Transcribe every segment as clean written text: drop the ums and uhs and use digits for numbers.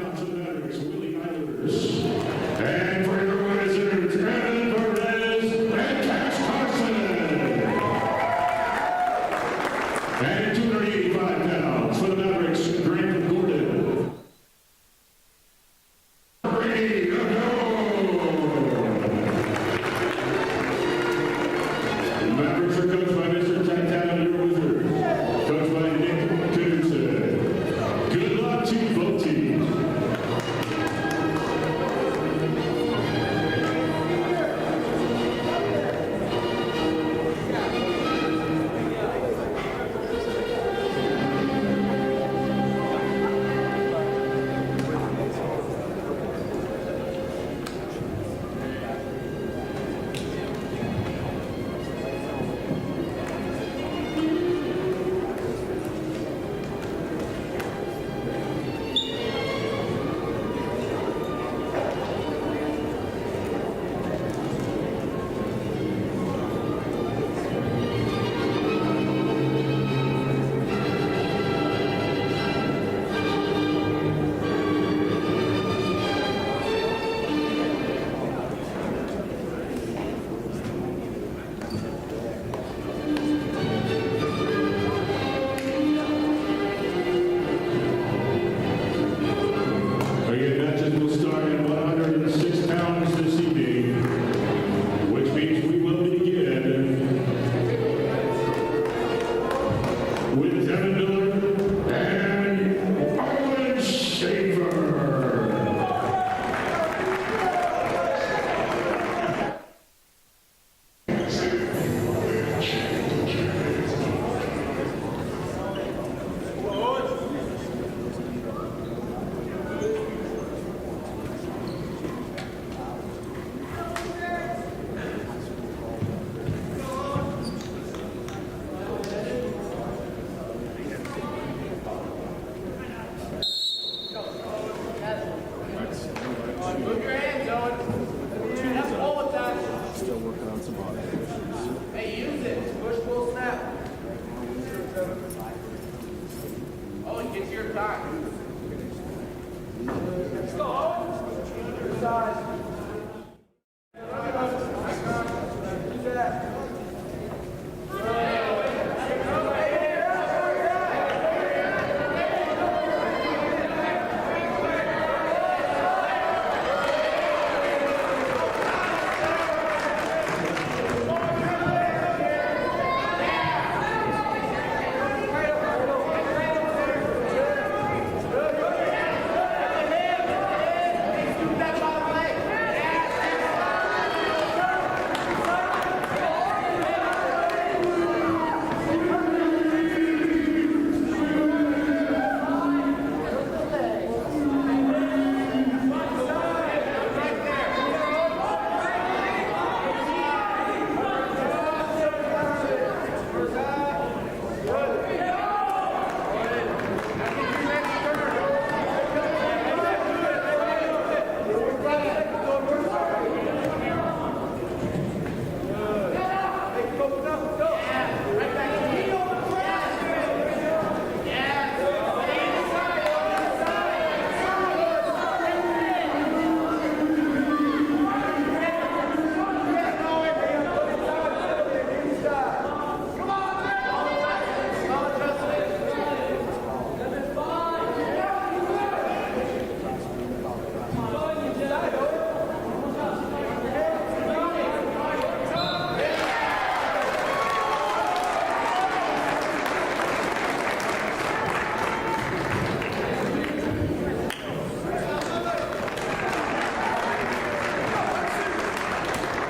down to the Mavericks, Willie Islanders. And for your Wizards, Mead Mavericks and Cash Carson. And 285 pounds for the Mavericks, Grant Gordon. Ready to go! The Mavericks are coached by Mr. Titano, your Wizards. Coached by Nick Knudsen. Good luck to both teams. Again, matches will start at 106 pounds this evening, which means we will begin with Devin Miller and Owen Schaefer. Move your hands, Owen. Have a hold with that. Still working on some body. Hey, use it. Push, pull, snap. Owen, get to your time. Let's go, Owen. Your side. Do that.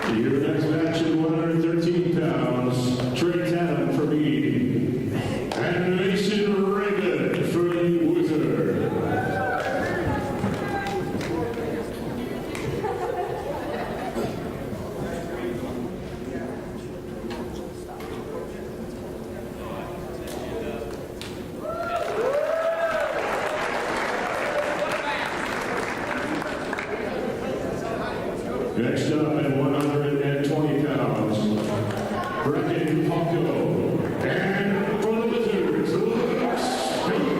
Your next match at 113 pounds, Trey Tatum for Mead, and Mason Reagan for the Wizard. Next up at 120 pounds, Brendan Ponko, and for the Wizards, Lucas Speed.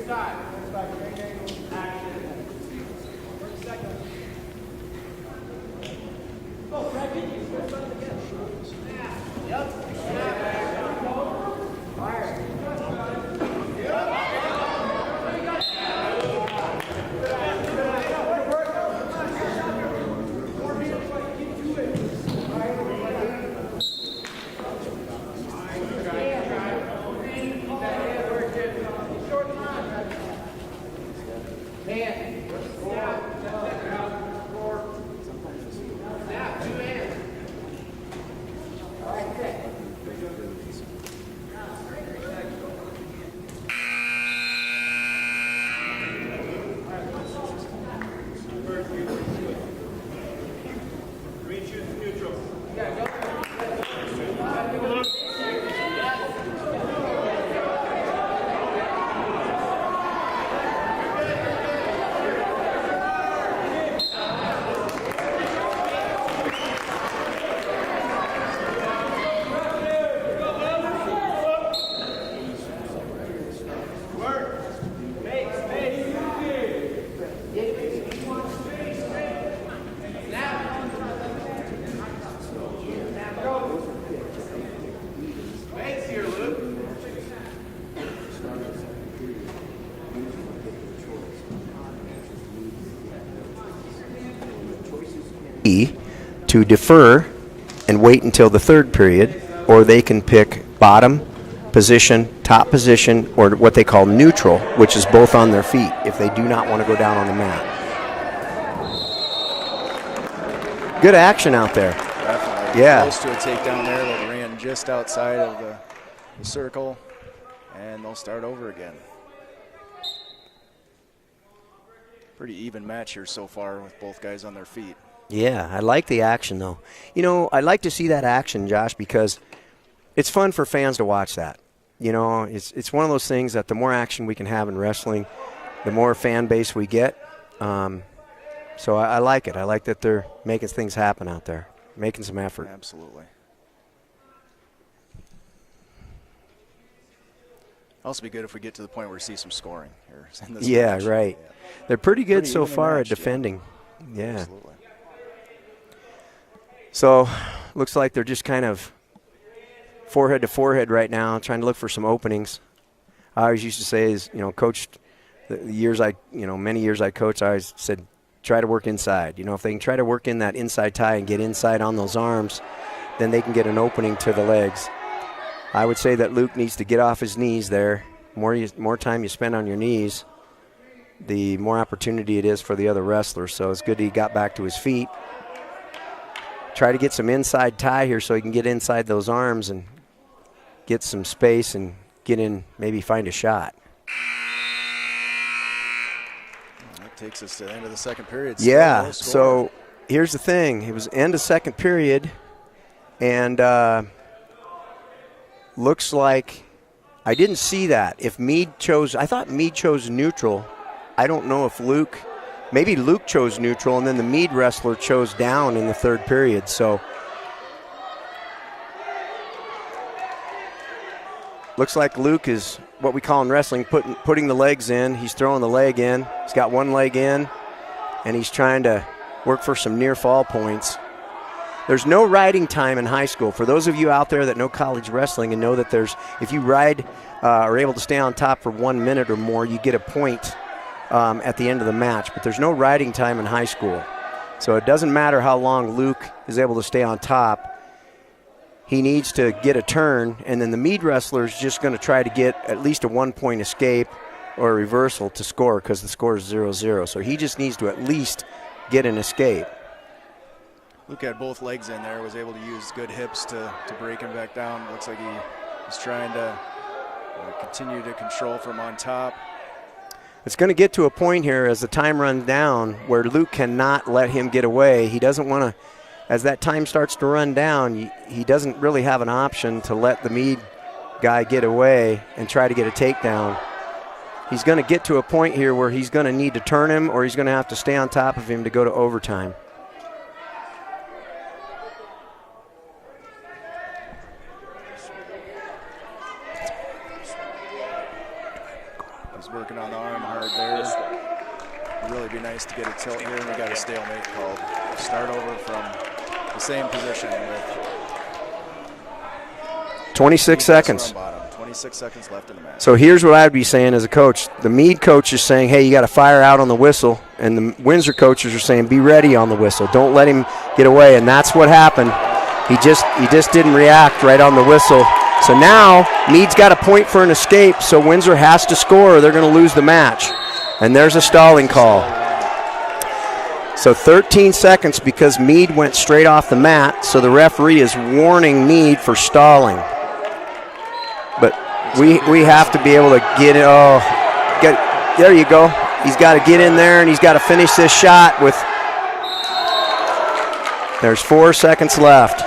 Inside. Action. Go, second. Yep. Fire. To defer and wait until the third period, or they can pick bottom position, top position, or what they call neutral, which is both on their feet if they do not want to go down on the mat. Good action out there. Definitely. Yeah. Close to a takedown there that ran just outside of the circle, and they'll start over again. Pretty even match here so far with both guys on their feet. Yeah, I like the action, though. You know, I like to see that action, Josh, because it's fun for fans to watch that. You know, it's one of those things that the more action we can have in wrestling, the more fan base we get. So I like it. I like that they're making things happen out there, making some effort. Absolutely. Also be good if we get to the point where we see some scoring here. In this match. Right. Yeah. They're pretty good Pretty so evenly far matched, at defending. Yeah. Absolutely. So looks like they're just kind of forehead to forehead right now, trying to look for some openings. I always used to say, is coached the years many years I coached, I always said, try to work inside. If they can try to work in that inside tie and get inside on those arms, then they can get an opening to the legs. I would say that Luke needs to get off his knees there. More time you spend on your knees, the more opportunity it is for the other wrestler. So it's good he got back to his feet. Try to get some inside tie here so he can get inside those arms and get some space and get in, maybe find a shot. That takes us to the end of the second period. Yeah, Still so here's the thing. It was end of second period, and looks like I didn't see that. If Mead chose, I thought Mead chose neutral. I don't know if maybe Luke chose neutral, and then the Mead wrestler chose down in the third period. So looks like Luke is what we call in wrestling putting the legs in. He's throwing the leg in. He's got one leg in, and he's trying to work for some near fall points. There's no riding time in high school. For those of you out there that know college wrestling and know that if you ride are able to stay on top for 1 minute or more, you get a point at the end of the match. But there's no riding time in high school. So it doesn't matter how long Luke is able to stay on top. He needs to get a turn, and then the Mead wrestler is just going to try to get at least a 1-point escape or a reversal to score, because the score is 0-0. So he just needs to at least get an escape. Luke had both legs in there, was able to use good hips to break him back down. Looks like he was trying to continue to control from on top. It's going to get to a point here as the time runs down where Luke cannot let him get away. He doesn't want to, as that time starts to run down, he doesn't really have an option to let the Mead guy get away and try to get a takedown. He's going to get to a point here where he's going to need to turn him, or he's going to have to stay on top of him to go to overtime. He's working on the arm hard there. It'd really be nice to get a tilt here, and we got a stalemate called. Start over from the same position with 26 seconds. 26 seconds left in the match. So here's what I would be saying as a coach. The Mead coach is saying, hey, you got to fire out on the whistle. And the Windsor coaches are saying, be ready on the whistle. Don't let him get away. And that's what happened. He just didn't react right on the whistle. So now Mead's got a point for an escape, so Windsor has to score or they're going to lose the match. And there's a stalling call. So 13 seconds because Mead went straight off the mat, so the referee is warning Mead for stalling. But we have to be able to get it. Oh, there you go. He's got to get in there, and he's got to finish this shot with. There's 4 seconds left.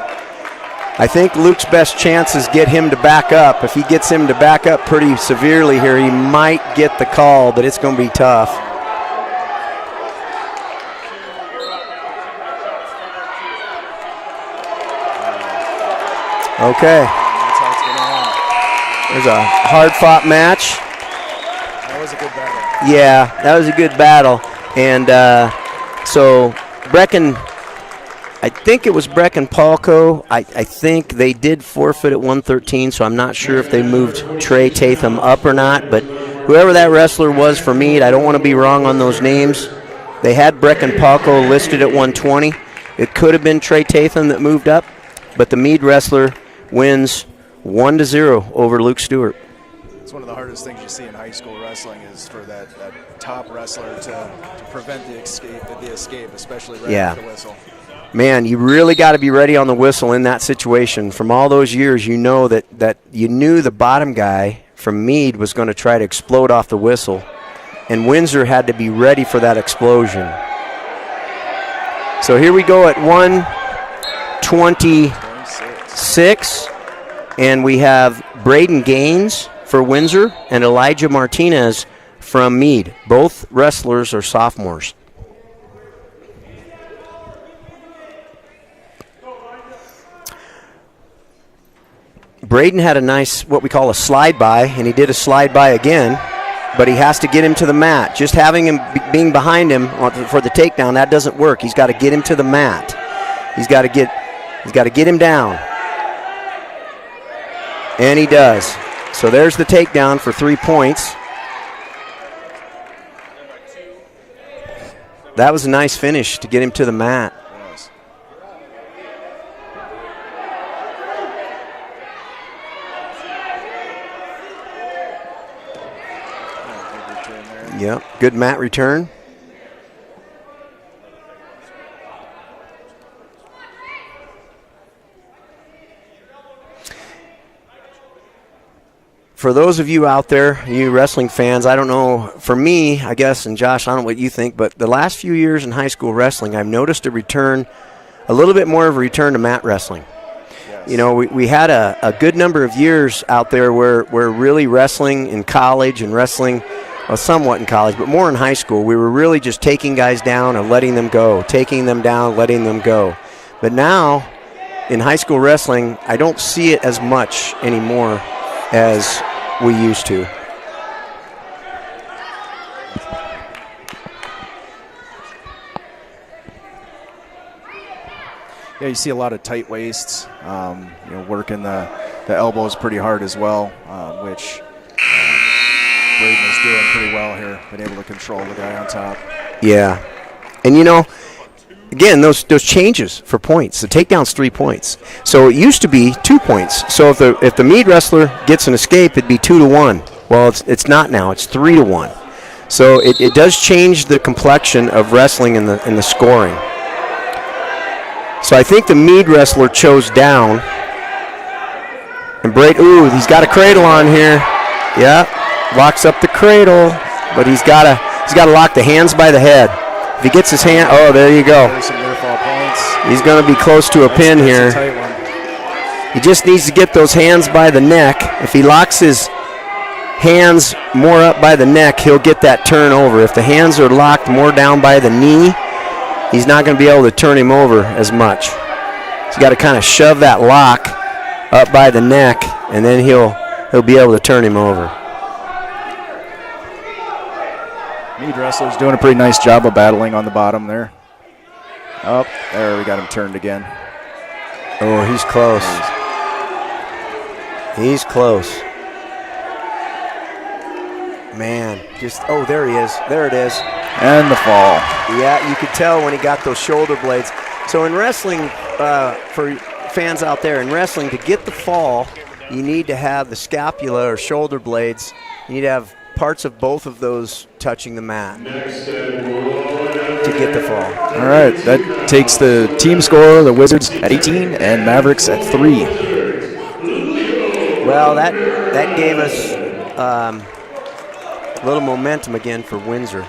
I think Luke's best chance is get him to back up. If he gets him to back up pretty severely here, he might get the call, but it's going to be tough. Okay. There's a hard-fought match. That was a good battle. Yeah, that was a good battle. And so Brecken, I think it was Brecken Palco. I think they did forfeit at 113, so I'm not sure if they moved Trey Tatham up or not. But whoever that wrestler was for Mead, I don't want to be wrong on those names. They had Brecken Palco listed at 120. It could have been Trey Tatham that moved up, but the Mead wrestler wins 1-0 over Luke Stewart. It's one of the hardest things you see in high school wrestling is for that top wrestler to prevent the escape, especially right after the whistle. Man, you really got to be ready on the whistle in that situation. From all those years, you know that you knew the bottom guy from Mead was going to try to explode off the whistle, and Windsor had to be ready for that explosion. So here we go at 1:26, and we have Braden Gaines for Windsor and Elijah Martinez from Mead. Both wrestlers are sophomores. Braden had a nice, what we call a slide by, and he did a slide by again, but he has to get him to the mat. Just having him being behind him for the takedown, that doesn't work. He's got to get him to the mat. He's got to get him down. And he does. So there's the takedown for 3 points. That was a nice finish to get him to the mat. Yep, good mat return. For those of you out there, you wrestling fans, I don't know, for me, I guess, and Josh, I don't know what you think, but the last few years in high school wrestling, I've noticed a little bit more of a return to mat wrestling. Yes. You know, we had a good number of years out there where really wrestling in college and wrestling, well, somewhat in college, but more in high school, we were really just taking guys down and letting them go, taking them down, letting them go. But now, in high school wrestling, I don't see it as much anymore as we used to. Yeah, you see a lot of tight waists, working the elbows pretty hard as well, which Braden is doing pretty well here, been able to control the guy on top. Yeah, and again, those changes for points. The takedown's 3 points. So it used to be 2 points. So if the Mead wrestler gets an escape, it'd be 2-1. Well, it's not now. It's 3-1. So it does change the complexion of wrestling in the scoring. So I think the Mead wrestler chose down. And he's got a cradle on here. Yeah, locks up the cradle, but he's got to lock the hands by the head. If he gets his hand, there you go. He's going to be close to a pin here. He just needs to get those hands by the neck. If he locks his hands more up by the neck, he'll get that turn over. If the hands are locked more down by the knee, he's not going to be able to turn him over as much. He's got to kind of shove that lock up by the neck, and then he'll be able to turn him over. Mead wrestler's doing a pretty nice job of battling on the bottom there. Oh, there, we got him turned again. Oh, he's close. He's close. Man, oh, there he is. There it is. And the fall. Yeah, you could tell when he got those shoulder blades. So in wrestling, for fans out there, in wrestling, to get the fall, you need to have the scapula or shoulder blades. You need to have parts of both of those touching the mat to get the fall. All right, that takes the team score, the Wizards at 18 and Mavericks at 3. Well, that gave us a little momentum again for Windsor.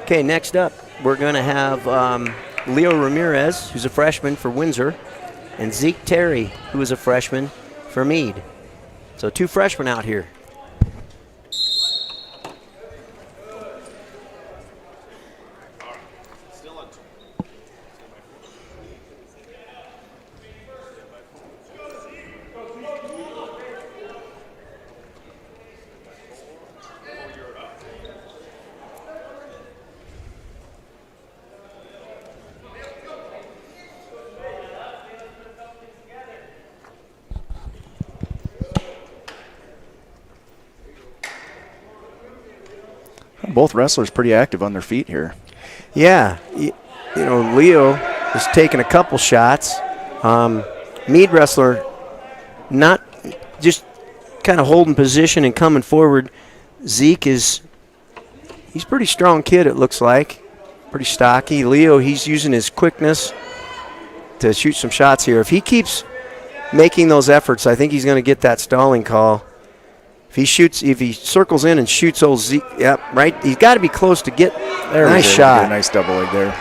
Okay, next up, we're going to have Leo Ramirez, who's a freshman for Windsor, and Zeke Terry, who is a freshman for Mead. So 2 freshmen out here. Both wrestlers pretty active on their feet here. Yeah, you know, Leo is taking a couple shots. Mead wrestler not just kind of holding position and coming forward. Zeke he's pretty strong kid, it looks like. Pretty stocky. Leo, he's using his quickness to shoot some shots here. If he keeps making those efforts, I think he's going to get that stalling call. If he circles in and shoots old Zeke, yep, right. He's got to be close to get. Nice shot. Nice double leg there.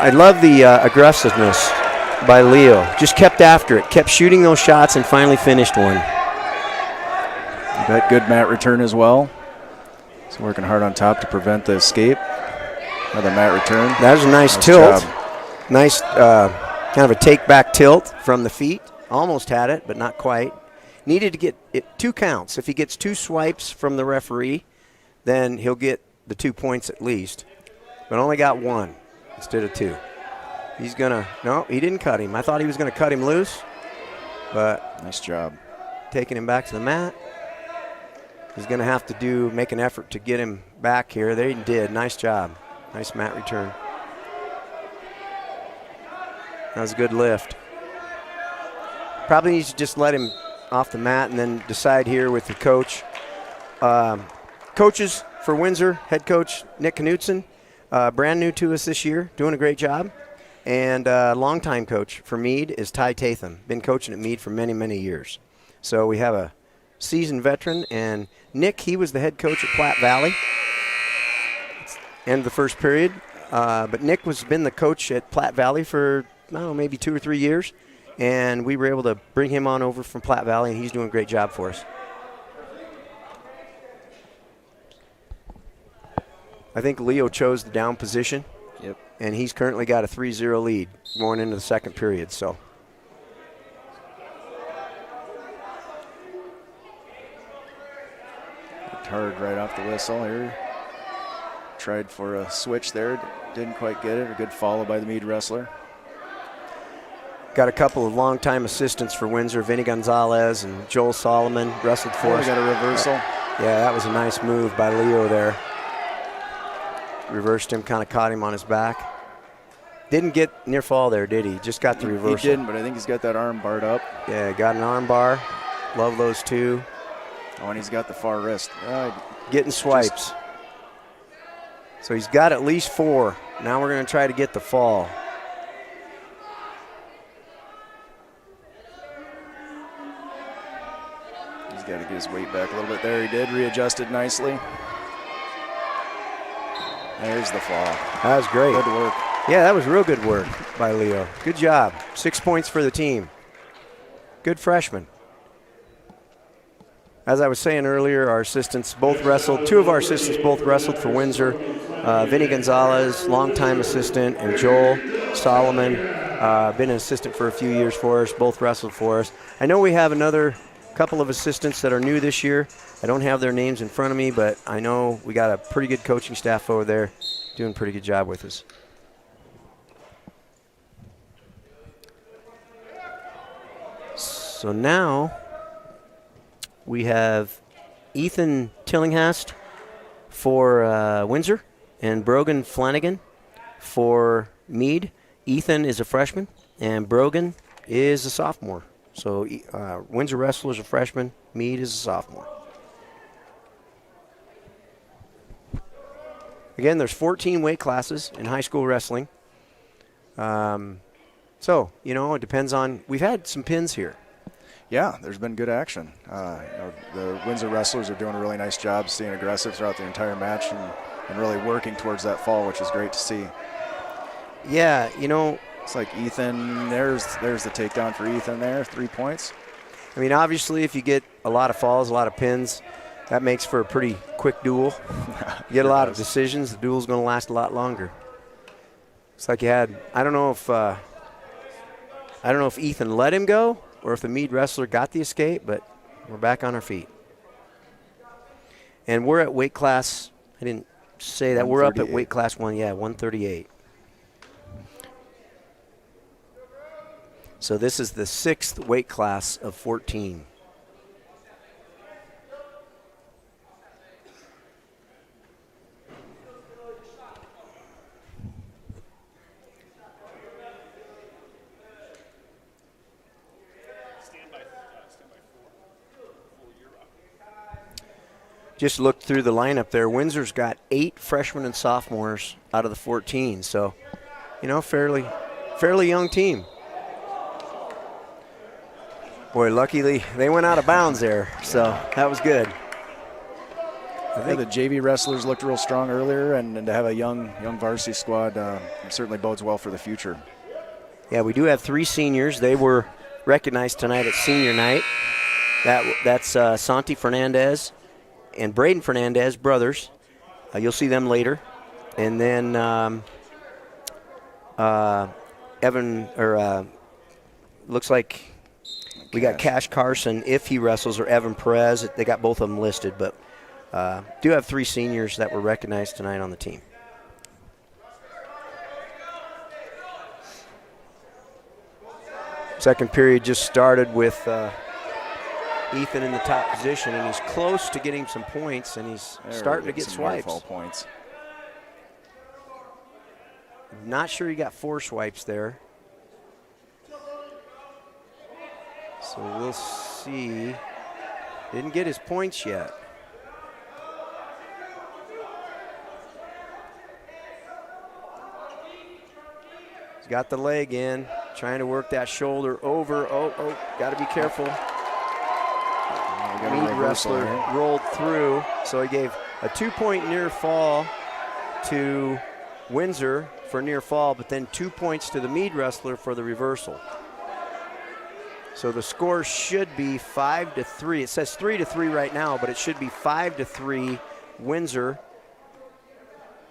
I love the aggressiveness by Leo. Just kept after it, kept shooting those shots, and finally finished one. That good mat return as well. He's working hard on top to prevent the escape. Another mat return. That was a nice tilt. Job. Nice kind of a take back tilt from the feet. Almost had it, but not quite. Needed to get 2 counts. If he gets 2 swipes from the referee, then he'll get the 2 points at least. But only got 1 instead of 2. No, he didn't cut him. I thought he was going to cut him loose, but nice job. Taking him back to the mat. He's going to have to make an effort to get him back here. There he did. Nice job. Nice mat return. That was a good lift. Probably needs to just let him off the mat and then decide here with the coach. Coaches for Windsor, head coach Nick Knutson, brand new to us this year, doing a great job. And longtime coach for Mead is Ty Tatham, been coaching at Mead for many, many years. So we have a seasoned veteran, and Nick, he was the head coach at Platte Valley. End of the first period. But Nick been the coach at Platte Valley for, I don't know, maybe 2 or 3 years. And we were able to bring him on over from Platte Valley, and he's doing a great job for us. I think Leo chose the down position. Yep. And he's currently got a 3-0 lead going into the second period. So worked hard right off the whistle here. Tried for a switch there, didn't quite get it. A good follow by the Mead wrestler. Got a couple of longtime assistants for Windsor, Vinny Gonzalez and Joel Solomon, wrestled for us. Got a reversal. Yeah, that was a nice move by Leo there. Reversed him, kind of caught him on his back. Didn't get near fall there, did he? Just got the reversal. He didn't, but I think he's got that arm barred up. Yeah, got an arm bar. Love those two. Oh, and he's got the far wrist. Getting swipes. So he's got at least 4. Now we're going to try to get the fall. Got to get his weight back a little bit there. He did. Readjusted nicely. There's the fall. That was great. Good work. Yeah, that was real good work by Leo. Good job. 6 points for the team. Good freshman. As I was saying earlier, our assistants both wrestled. 2 of our assistants both wrestled for Windsor. Vinny Gonzalez, longtime assistant, and Joel Solomon, been an assistant for a few years for us, both wrestled for us. I know we have another couple of assistants that are new this year. I don't have their names in front of me, but I know we got a pretty good coaching staff over there doing a pretty good job with us. So now we have Ethan Tillinghast for Windsor and Brogan Flanagan for Mead. Ethan is a freshman and Brogan is a sophomore. So Windsor Wrestler is a freshman, Mead is a sophomore. Again, there's 14 weight classes in high school wrestling. So, it depends on, we've had some pins here. Yeah, there's been good action. The Windsor wrestlers are doing a really nice job staying aggressive throughout the entire match and really working towards that fall, which is great to see. Yeah, it's like Ethan, there's the takedown for Ethan there, 3 points. I mean, obviously, if you get a lot of falls, a lot of pins, that makes for a pretty quick duel. You get a lot of decisions, the duel's going to last a lot longer. It's like you had, I don't know if Ethan let him go or if the Mead wrestler got the escape, but we're back on our feet. And we're at weight class, I didn't say that, we're up at weight class 138. So this is the 6th weight class of 14. Just looked through the lineup there. Windsor's got 8 freshmen and sophomores out of the 14. So, fairly young team. Boy, luckily they went out of bounds there, so that was good. I think the JV wrestlers looked real strong earlier, and to have a young varsity squad certainly bodes well for the future. Yeah, we do have 3 seniors. They were recognized tonight at senior night. That's Santi Fernandez and Braden Fernandez, brothers. You'll see them later. And then looks like we got Cash Carson if he wrestles, or Evan Perez. They got both of them listed, but do have 3 seniors that were recognized tonight on the team. Second period just started with Ethan in the top position, and he's close to getting some points, and he's starting to get swipes. Points. Not sure he got 4 swipes there. So we'll see. Didn't get his points yet. He's got the leg in, trying to work that shoulder over. Oh, got to be careful. Mead wrestler rolled through, so he gave a 2-point near fall to Windsor for near fall, but then 2 points to the Mead wrestler for the reversal. So the score should be 5-3. It says 3-3 right now, but it should be 5-3 Windsor.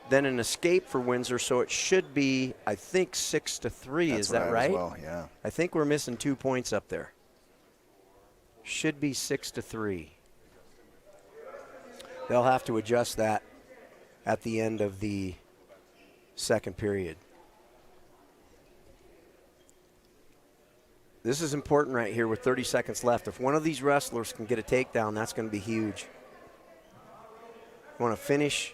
Then an escape for Windsor, so it should be, I think, 6-3. Is that right? Well, yeah. I think we're missing 2 points up there. Should be 6-3. They'll have to adjust that at the end of the second period. This is important right here with 30 seconds left. If one of these wrestlers can get a takedown, that's going to be huge. You want to finish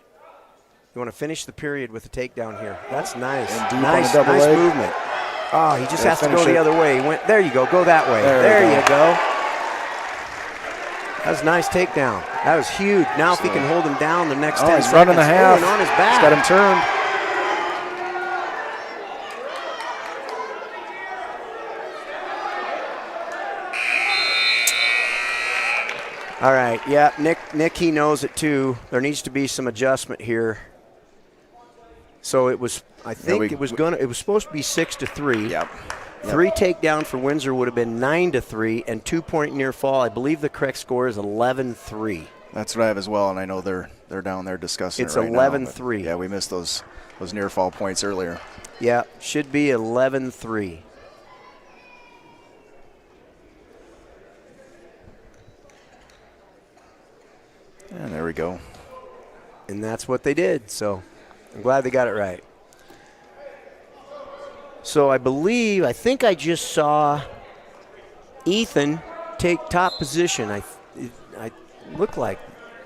the period with a takedown here. That's nice. Nice movement. Oh, he just has to go the other way. He went, there you go. Go that way. There you go. That was a nice takedown. That was huge. Now if he can hold him down the next 10 seconds. He's running the half. On his back. He's got him turned. All right, yeah, Nick, he knows it too. There needs to be some adjustment here. So it was, I think it was supposed to be 6-3. Yep. 3 takedown for Windsor would have been 9-3, and 2-point near fall. I believe the correct score is 11-3. That's what I have as well, and I know they're down there discussing it's it right 11-3. Yeah, we missed those near fall points earlier. Yeah, should be 11-3. And there we go. And that's what they did. So I'm glad they got it right. So I think I just saw Ethan take top position. I look like,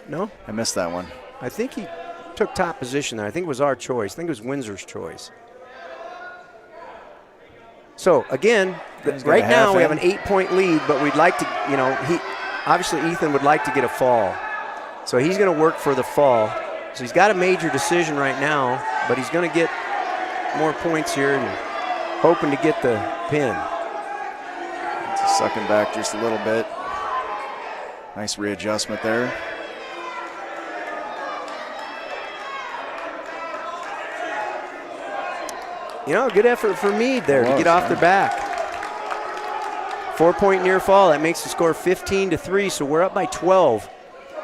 no? I missed that one. I think he took top position there. I think it was our choice. I think it was Windsor's choice. So, again, right now we have an 8-point lead, but we'd like to, obviously Ethan would like to get a fall. So he's going to work for the fall. So he's got a major decision right now, but he's going to get more points here and hoping to get the pin. Sucking back just a little bit. Nice readjustment there. Good effort for Mead there to get off their back. 4-point near fall. That makes the score 15-3, so we're up by 12.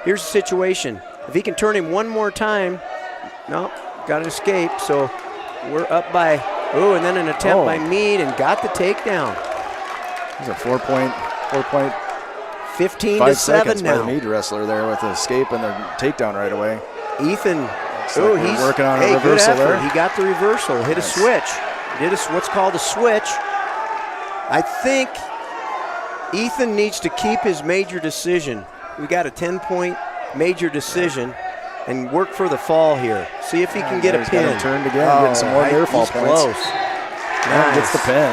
Here's the situation. If he can turn him one more time, no, got an escape, so we're up by, and then an attempt by Mead and got the takedown. It's a 4-point, 15 5 to 7 seconds now. by the Mead wrestler there with the escape and the takedown right away. Ethan, he's working on a reversal good effort. there. He got the reversal, hit a switch. Did what's called a switch. I think Ethan needs to keep his major decision. We got a 10-point major decision and work for the fall here. See if he can get a pin. Got him turned again, getting some more near fall points. Close. And gets the pin.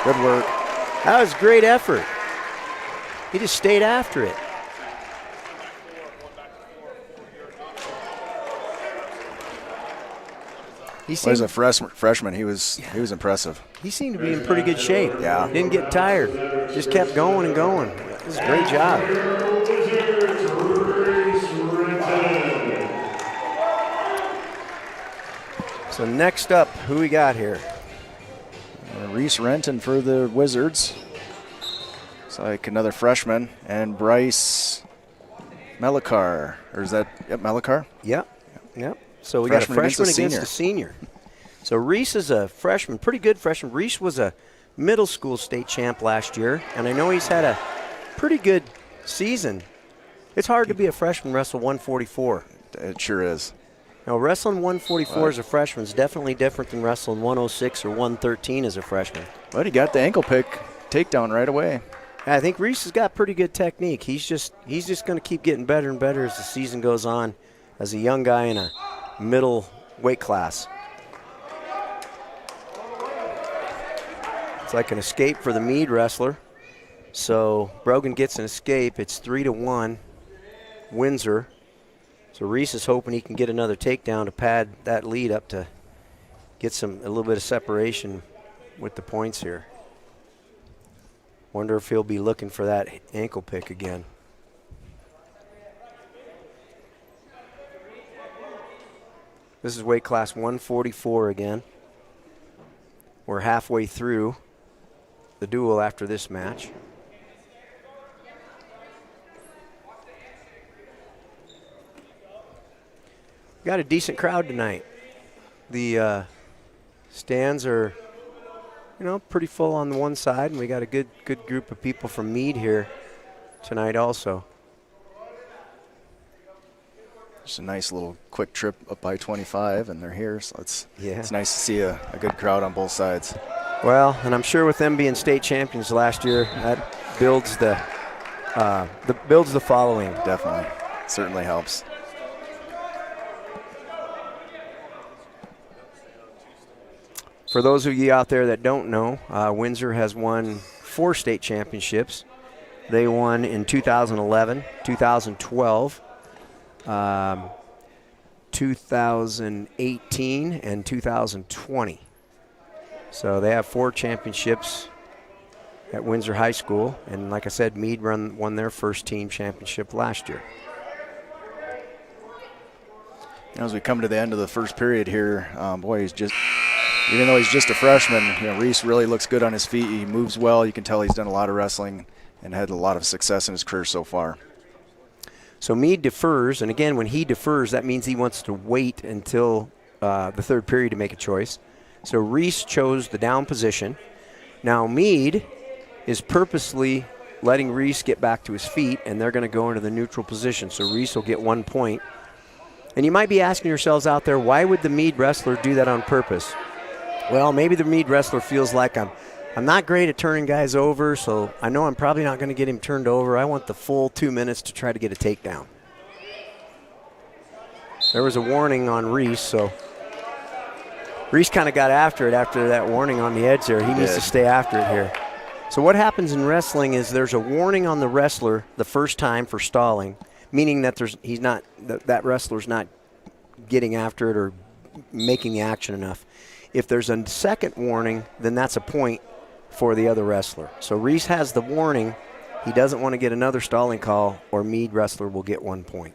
Good work. That was great effort. He just stayed after it. As a freshman, he was impressive. He seemed to be in pretty good shape. Yeah. Didn't get tired. Just kept going and going. This is a great job. So next up, who we got here? Reese Renton for the Wizards. It's like another freshman. And Bryce Melikar. Or is that Melikar? Yep. So we got a freshman against a senior. So Reese is a freshman, pretty good freshman. Reese was a middle school state champ last year, and I know he's had a pretty good season. It's hard to be a freshman wrestle 144. It sure is. Now, wrestling 144 as a freshman is definitely different than wrestling 106 or 113 as a freshman. But he got the ankle pick takedown right away. I think Reese has got pretty good technique. He's just going to keep getting better and better as the season goes on as a young guy in a middle weight class. It's like an escape for the Mead wrestler. So Brogan gets an escape. It's 3-1, Windsor. So Reese is hoping he can get another takedown to pad that lead up to get a little bit of separation with the points here. Wonder if he'll be looking for that ankle pick again. This is weight class 144 again. We're halfway through the duel after this match. Got a decent crowd tonight. The stands are, pretty full on the one side, and we got a good group of people from Mead here tonight also. Just a nice little quick trip up by 25, and they're here, so it's nice to see a good crowd on both sides. Well, and I'm sure with them being state champions last year, that builds the following. Definitely, certainly helps. For those of you out there that don't know, Windsor has won 4 state championships. They won in 2011, 2012, 2018, and 2020. So they have 4 championships at Windsor High School. And like I said, Mead won their first team championship last year. As we come to the end of the first period here, even though he's just a freshman, Reese really looks good on his feet. He moves well. You can tell he's done a lot of wrestling and had a lot of success in his career so far. So Mead defers, and again, when he defers, that means he wants to wait until the third period to make a choice. So Reese chose the down position. Now Mead is purposely letting Reese get back to his feet, and they're going to go into the neutral position. So Reese will get 1 point. And you might be asking yourselves out there, why would the Mead wrestler do that on purpose? Well, maybe the Mead wrestler feels like I'm not great at turning guys over, so I know I'm probably not going to get him turned over. I want the full 2 minutes to try to get a takedown. There was a warning on Reese, so Reese kind of got after it after that warning on the edge there. He needs to stay after it here. So what happens in wrestling is there's a warning on the wrestler the first time for stalling, meaning that that wrestler's not getting after it or making the action enough. If there's a second warning, then that's a point for the other wrestler. So Reese has the warning. He doesn't want to get another stalling call, or Mead wrestler will get 1 point.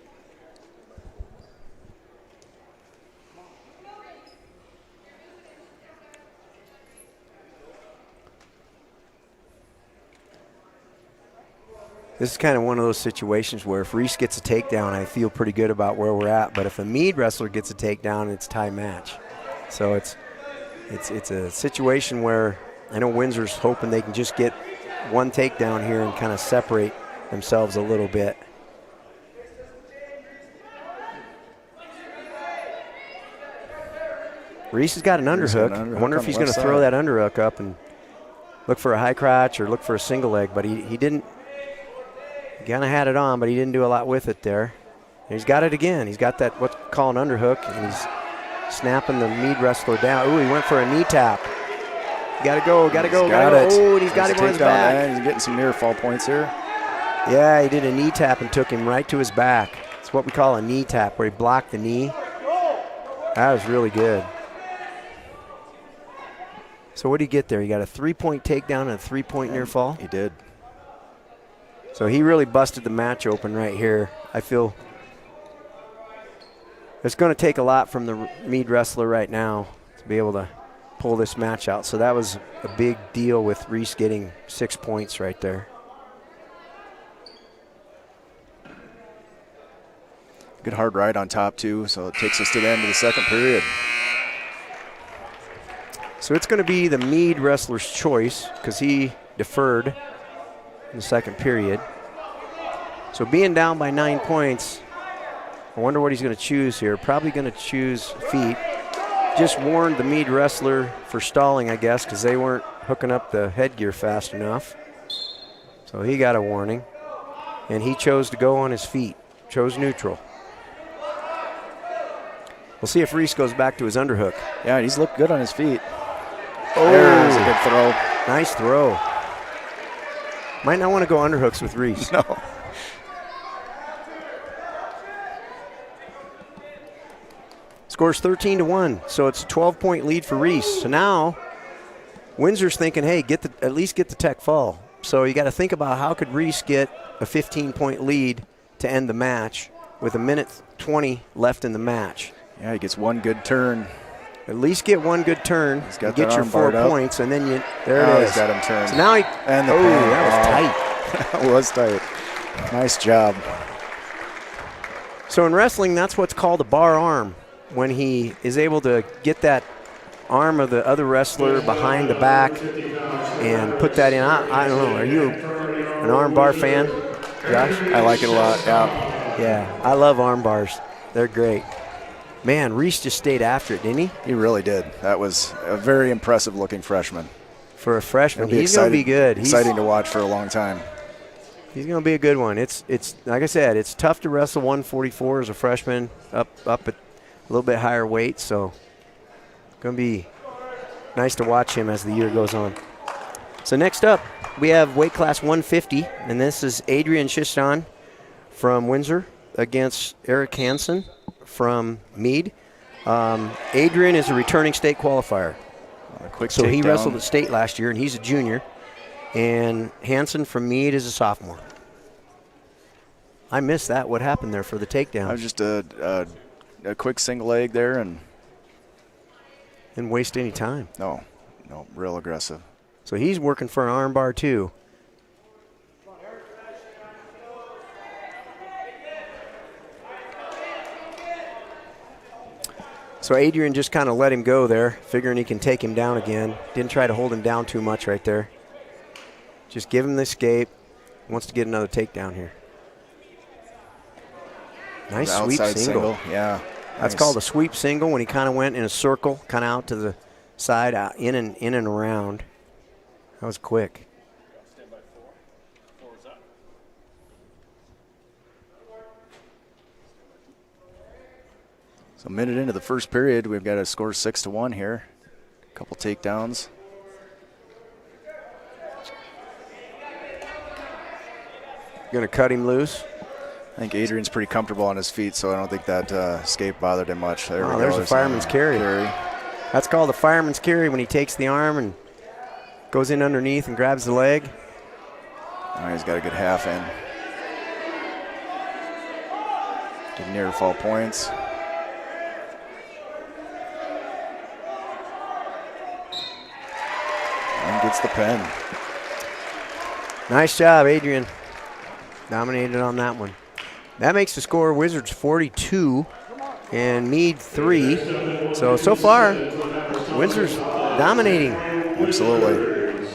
This is kind of one of those situations where if Reese gets a takedown, I feel pretty good about where we're at. But if a Mead wrestler gets a takedown, it's tie match. So it's a situation where I know Windsor's hoping they can just get one takedown here and kind of separate themselves a little bit. Reese has got an underhook. I wonder if he's going to throw that underhook up and look for a high crotch or look for a single leg, but he didn't. He kind of had it on, but he didn't do a lot with it there. And he's got it again. He's got that what's called an underhook, and he's snapping the Mead wrestler down. Ooh, he went for a knee tap. Got to go, got to go, got to go. Oh, and he's got him on his back. He's getting some near fall points here. Yeah, he did a knee tap and took him right to his back. It's what we call a knee tap, where he blocked the knee. That was really good. So what did he get there? He got a 3-point takedown and a 3-point near fall? He did. So he really busted the match open right here. I feel it's going to take a lot from the Mead wrestler right now to be able to pull this match out. So that was a big deal with Reese getting 6 points right there. Good hard ride on top, too, so it takes us to the end of the second period. So it's going to be the Mead wrestler's choice because he deferred in the second period. So being down by 9 points, I wonder what he's going to choose here. Probably going to choose feet. Just warned the Mead wrestler for stalling, I guess, because they weren't hooking up the headgear fast enough. So he got a warning. And he chose to go on his feet, chose neutral. We'll see if Reese goes back to his underhook. Yeah, he's looked good on his feet. Oh, there's a good throw. Nice throw. Might not want to go underhooks with Reese. No. Scores 13-1, so it's a 12-point lead for Reese. So now Windsor's thinking, hey, at least get the tech fall. So you got to think about how could Reese get a 15-point lead to end the match with 1:20 left in the match. Yeah, he gets one good turn. At least get one good turn. He's got get your 4 points, and then there it is. He's got him turned. So now and the that was tight. That was tight. Nice job. So in wrestling, that's what's called a bar arm. When he is able to get that arm of the other wrestler behind the back and put that in. I don't know. Are you an arm bar fan, Josh? I like it a lot, yeah. Yeah, I love arm bars. They're great. Man, Reese just stayed after it, didn't he? He really did. That was a very impressive-looking freshman. For a freshman, he's going to be good. Exciting to watch for a long time. He's going to be a good one. It's like I said, it's tough to wrestle 144 as a freshman up at a little bit higher weight, so going to be nice to watch him as the year goes on. So next up, we have weight class 150, and this is Adrian Shishan from Windsor against Eric Hansen from Mead. Adrian is a returning state qualifier. So he wrestled at state last year, and he's a junior. And Hansen from Mead is a sophomore. I missed that. What happened there for the takedown? I was just a quick single leg there, and didn't waste any time. No, real aggressive. So he's working for an arm bar too. So Adrian just kind of let him go there, figuring he can take him down again. Didn't try to hold him down too much right there. Just give him the escape. wants to get another takedown here. Nice The sweep outside single. Yeah. That's Nice. called a sweep single when he kind of went in a circle, kind of out to the side, out, in and around. That was quick. So a minute into the first period, we've got a score 6-1 here. A couple takedowns. Going to cut him loose. I think Adrian's pretty comfortable on his feet, so I don't think that escape bothered him much. There we go. There's a fireman's carry. That's called a fireman's carry when he takes the arm and goes in underneath and grabs the leg. Oh, he's got a good half in. Getting near fall points. And gets the pin. Nice job, Adrian. Dominated on that one. That makes the score Wizards 42 and Mead 3. So far, Windsor's dominating. Absolutely.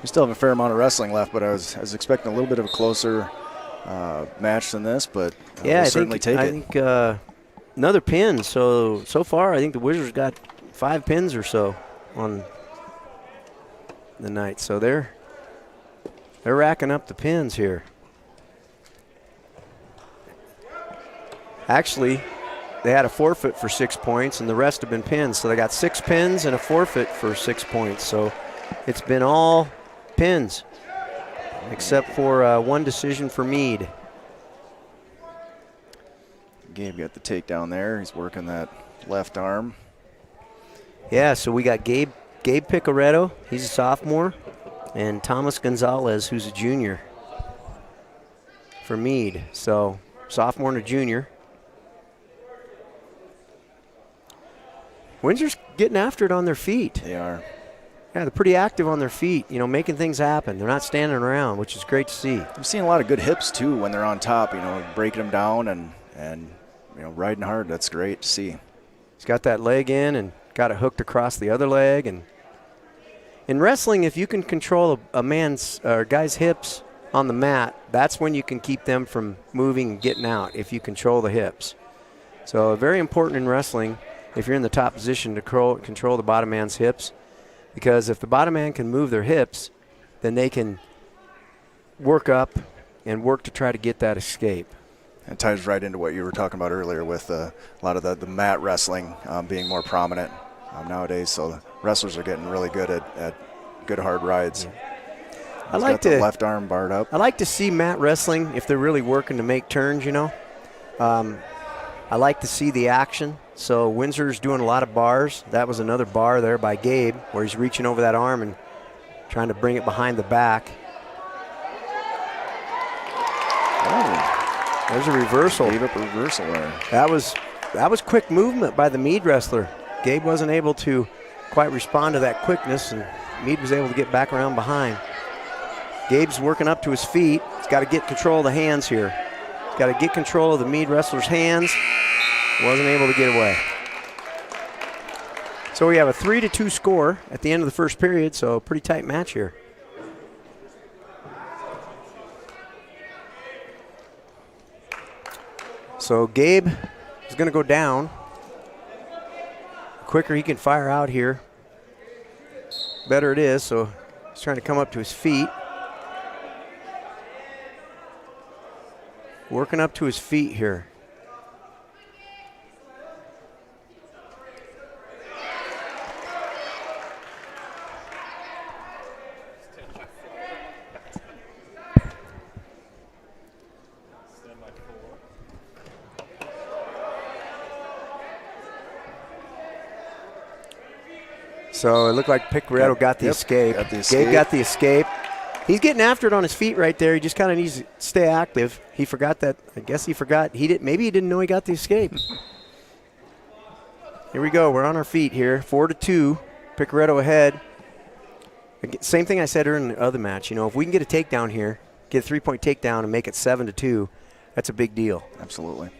We still have a fair amount of wrestling left, but I was expecting a little bit of a closer match than this, but Yeah, we'll certainly take it. I think another pin. So far, I think the Wizards got 5 pins or so on the night. So they're racking up the pins here. Actually, they had a forfeit for 6 points, and the rest have been pins. So they got 6 pins and a forfeit for 6 points. So it's been all pins, except for one decision for Mead. Gabe got the takedown there. He's working that left arm. Yeah, so we got Gabe Picaretto, he's a sophomore, and Thomas Gonzalez, who's a junior for Mead. So sophomore and a junior. Windsor's getting after it on their feet. They are. Yeah, they're pretty active on their feet, making things happen. They're not standing around, which is great to see. I'm seeing a lot of good hips, too, when they're on top, breaking them down and riding hard. That's great to see. He's got that leg in and got it hooked across the other leg. And in wrestling, if you can control a man's or guy's hips on the mat, that's when you can keep them from moving and getting out, if you control the hips. So very important in wrestling, if you're in the top position, to control the bottom man's hips, because if the bottom man can move their hips, then they can work up and work to try to get that escape. It ties right into what you were talking about earlier with a lot of the mat wrestling being more prominent nowadays. So the wrestlers are getting really good at good hard rides. Yeah. He's got the left arm barred up. I like to see mat wrestling if they're really working to make turns, I like to see the action. So Windsor's doing a lot of bars. That was another bar there by Gabe where he's reaching over that arm and trying to bring it behind the back. Oh. There's a reversal. Gave up a reversal there. That was quick movement by the Mead wrestler. Gabe wasn't able to quite respond to that quickness, and Mead was able to get back around behind. Gabe's working up to his feet. He's got to get control of the hands here. He's got to get control of the Mead wrestler's hands. Wasn't able to get away. So we have a 3-2 score at the end of the first period, so a pretty tight match here. So Gabe is going to go down. The quicker he can fire out here, better it is. So he's trying to come up to his feet. Working up to his feet here. So it looked like Picaretto got the escape. Gabe got the escape. He's getting after it on his feet right there. He just kind of needs to stay active. He forgot that. I guess he forgot. Maybe he didn't know he got the escape. Here we go. We're on our feet here. 4-2. Picaretto ahead. Same thing I said earlier in the other match. If we can get a takedown here, get a 3-point takedown and make it 7-2, that's a big deal. Absolutely.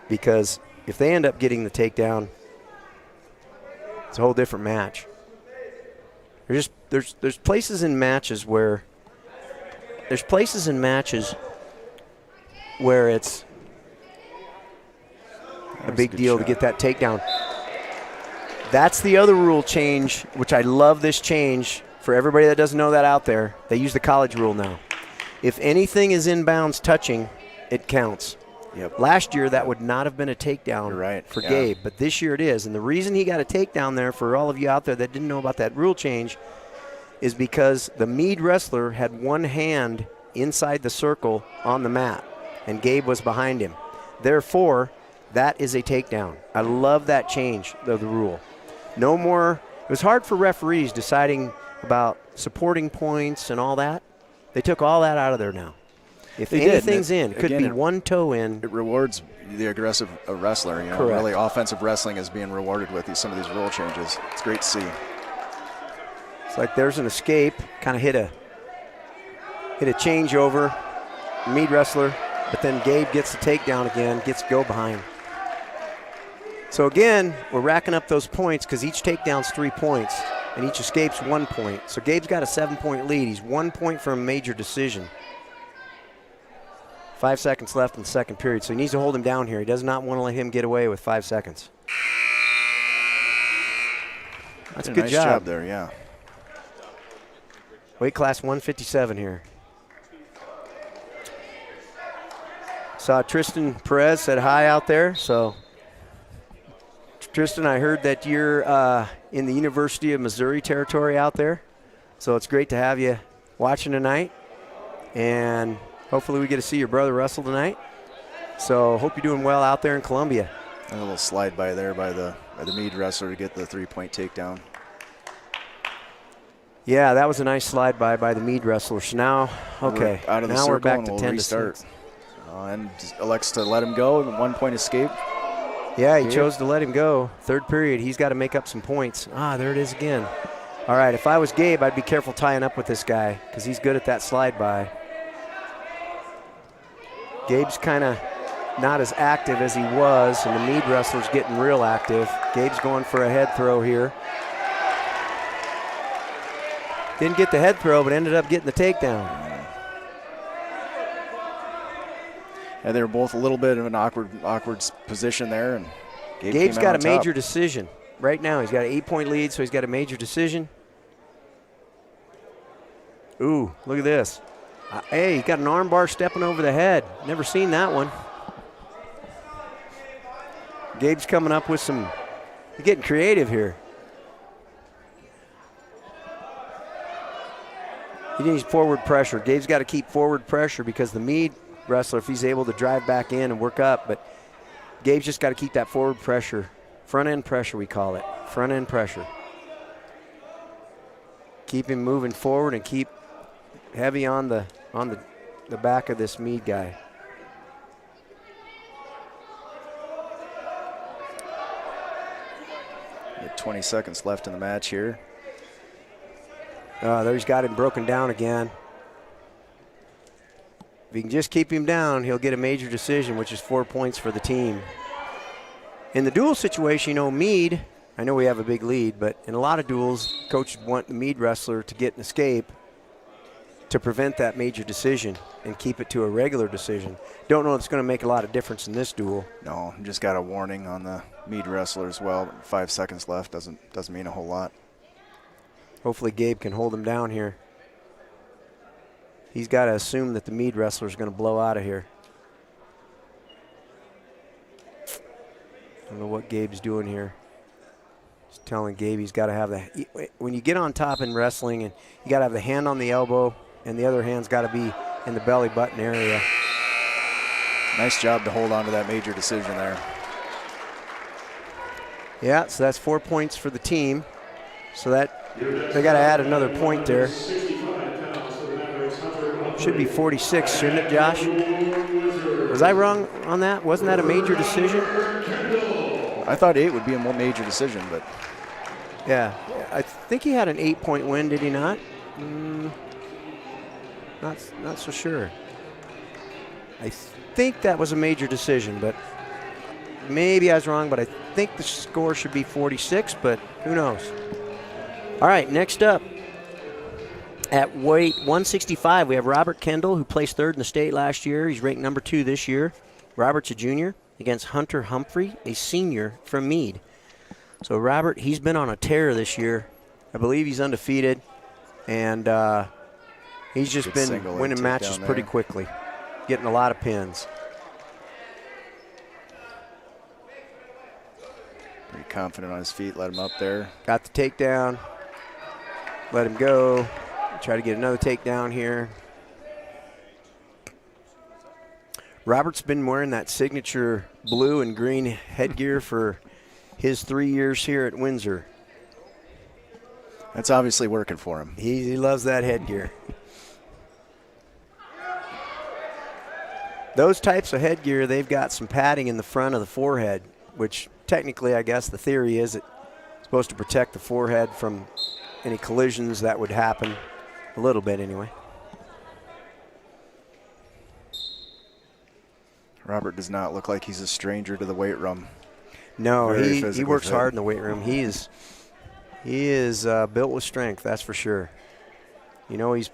Because if they end up getting the takedown, It's a whole different match. There's places in matches where it's a big deal to get that takedown. That's the other rule change, which I love this change. For everybody that doesn't know that out there, they use the college rule now. If anything is inbounds touching, it counts. Yep. Last year, that would not have been a takedown for Gabe, but this year it is. And the reason he got a takedown there, for all of you out there that didn't know about that rule change, is because the Mead wrestler had one hand inside the circle on the mat, and Gabe was behind him. Therefore, that is a takedown. I love that change of the rule. No more. It was hard for referees deciding about supporting points and all that. They took all that out of there now. If anything's in, could be one toe in. It rewards the aggressive wrestler. You know, Correct. Really, offensive wrestling is being rewarded with some of these rule changes. It's great to see. It's like there's an escape, kind of hit a changeover, Mead wrestler, but then Gabe gets the takedown again, gets to go behind. So again, we're racking up those points because each takedown's 3 points and each escape's 1 point. So Gabe's got a 7-point lead. He's 1 point from a major decision. 5 seconds left in the second period, so he needs to hold him down here. He does not want to let him get away with 5 seconds. That's a good nice job there, yeah. Weight class 157 here. Saw Tristan Perez said hi out there. So, Tristan, I heard that you're in the University of Missouri territory out there. So it's great to have you watching tonight. And hopefully we get to see your brother wrestle tonight. So hope you're doing well out there in Columbia. A little slide by there by the Mead wrestler to get the 3-point takedown. Yeah, that was a nice slide by the Mead wrestler. So now, okay, out of the now circle we're back and to we'll 10 restart. to 6. And elects to let him go. 1 point escape. Yeah, he chose to let him go. Third period, he's got to make up some points. There it is again. All right, if I was Gabe, I'd be careful tying up with this guy because he's good at that slide by. Gabe's kind of not as active as he was, and the Mead wrestler's getting real active. Gabe's going for a head throw here. Didn't get the head throw, but ended up getting the takedown. And they were both a little bit of an awkward position there. And Gabe's got a major decision right now. He's got an 8-point lead, so he's got a major decision. Ooh, look at this. Hey, he got an arm bar stepping over the head. Never seen that one. Gabe's coming up with some, he's getting creative here. He needs forward pressure. Gabe's got to keep forward pressure because the Mead wrestler, if he's able to drive back in and work up, but Gabe's just got to keep that forward pressure. Front end pressure, we call it. Front end pressure. Keep him moving forward and keep heavy on the back of this Mead guy. We have 20 seconds left in the match here. There he's got him broken down again. If he can just keep him down, he'll get a major decision, which is 4 points for the team. In the duel situation, Mead, I know we have a big lead, but in a lot of duels, coaches want the Mead wrestler to get an escape to prevent that major decision and keep it to a regular decision. Don't know if it's going to make a lot of difference in this duel. No, just got a warning on the Mead wrestler as well. 5 seconds left doesn't mean a whole lot. Hopefully Gabe can hold him down here. He's got to assume that the Mead wrestler is going to blow out of here. I don't know what Gabe's doing here. Just telling Gabe he's got to have when you get on top in wrestling, and you got to have the hand on the elbow, and the other hand's got to be in the belly button area. Nice job to hold on to that major decision there. Yeah, so that's 4 points for the team. So that they got to add another point there. Should be 46, shouldn't it, Josh? Was I wrong on that? Wasn't that a major decision? I thought 8 would be a more major decision, but. Yeah, I think he had an 8-point win, did he not? Not so sure. I think that was a major decision, but maybe I was wrong, but I think the score should be 46, but who knows. All right, next up, at weight 165, we have Robert Kendall, who placed third in the state last year. He's ranked number 2 this year. Robert's a junior against Hunter Humphrey, a senior from Mead. So Robert, he's been on a tear this year. I believe he's undefeated, and he's just been winning matches pretty quickly, getting a lot of pins. Pretty confident on his feet. Let him up there. Got the takedown. Let him go. Try to get another takedown here. Robert's been wearing that signature blue and green headgear for his 3 years here at Windsor. That's obviously working for him. He loves that headgear. Those types of headgear, they've got some padding in the front of the forehead, which technically, I guess the theory is it's supposed to protect the forehead from any collisions that would happen, a little bit anyway. Robert does not look like he's a stranger to the weight room. No, he works hard in the weight room. He is built with strength, that's for sure. You know, he's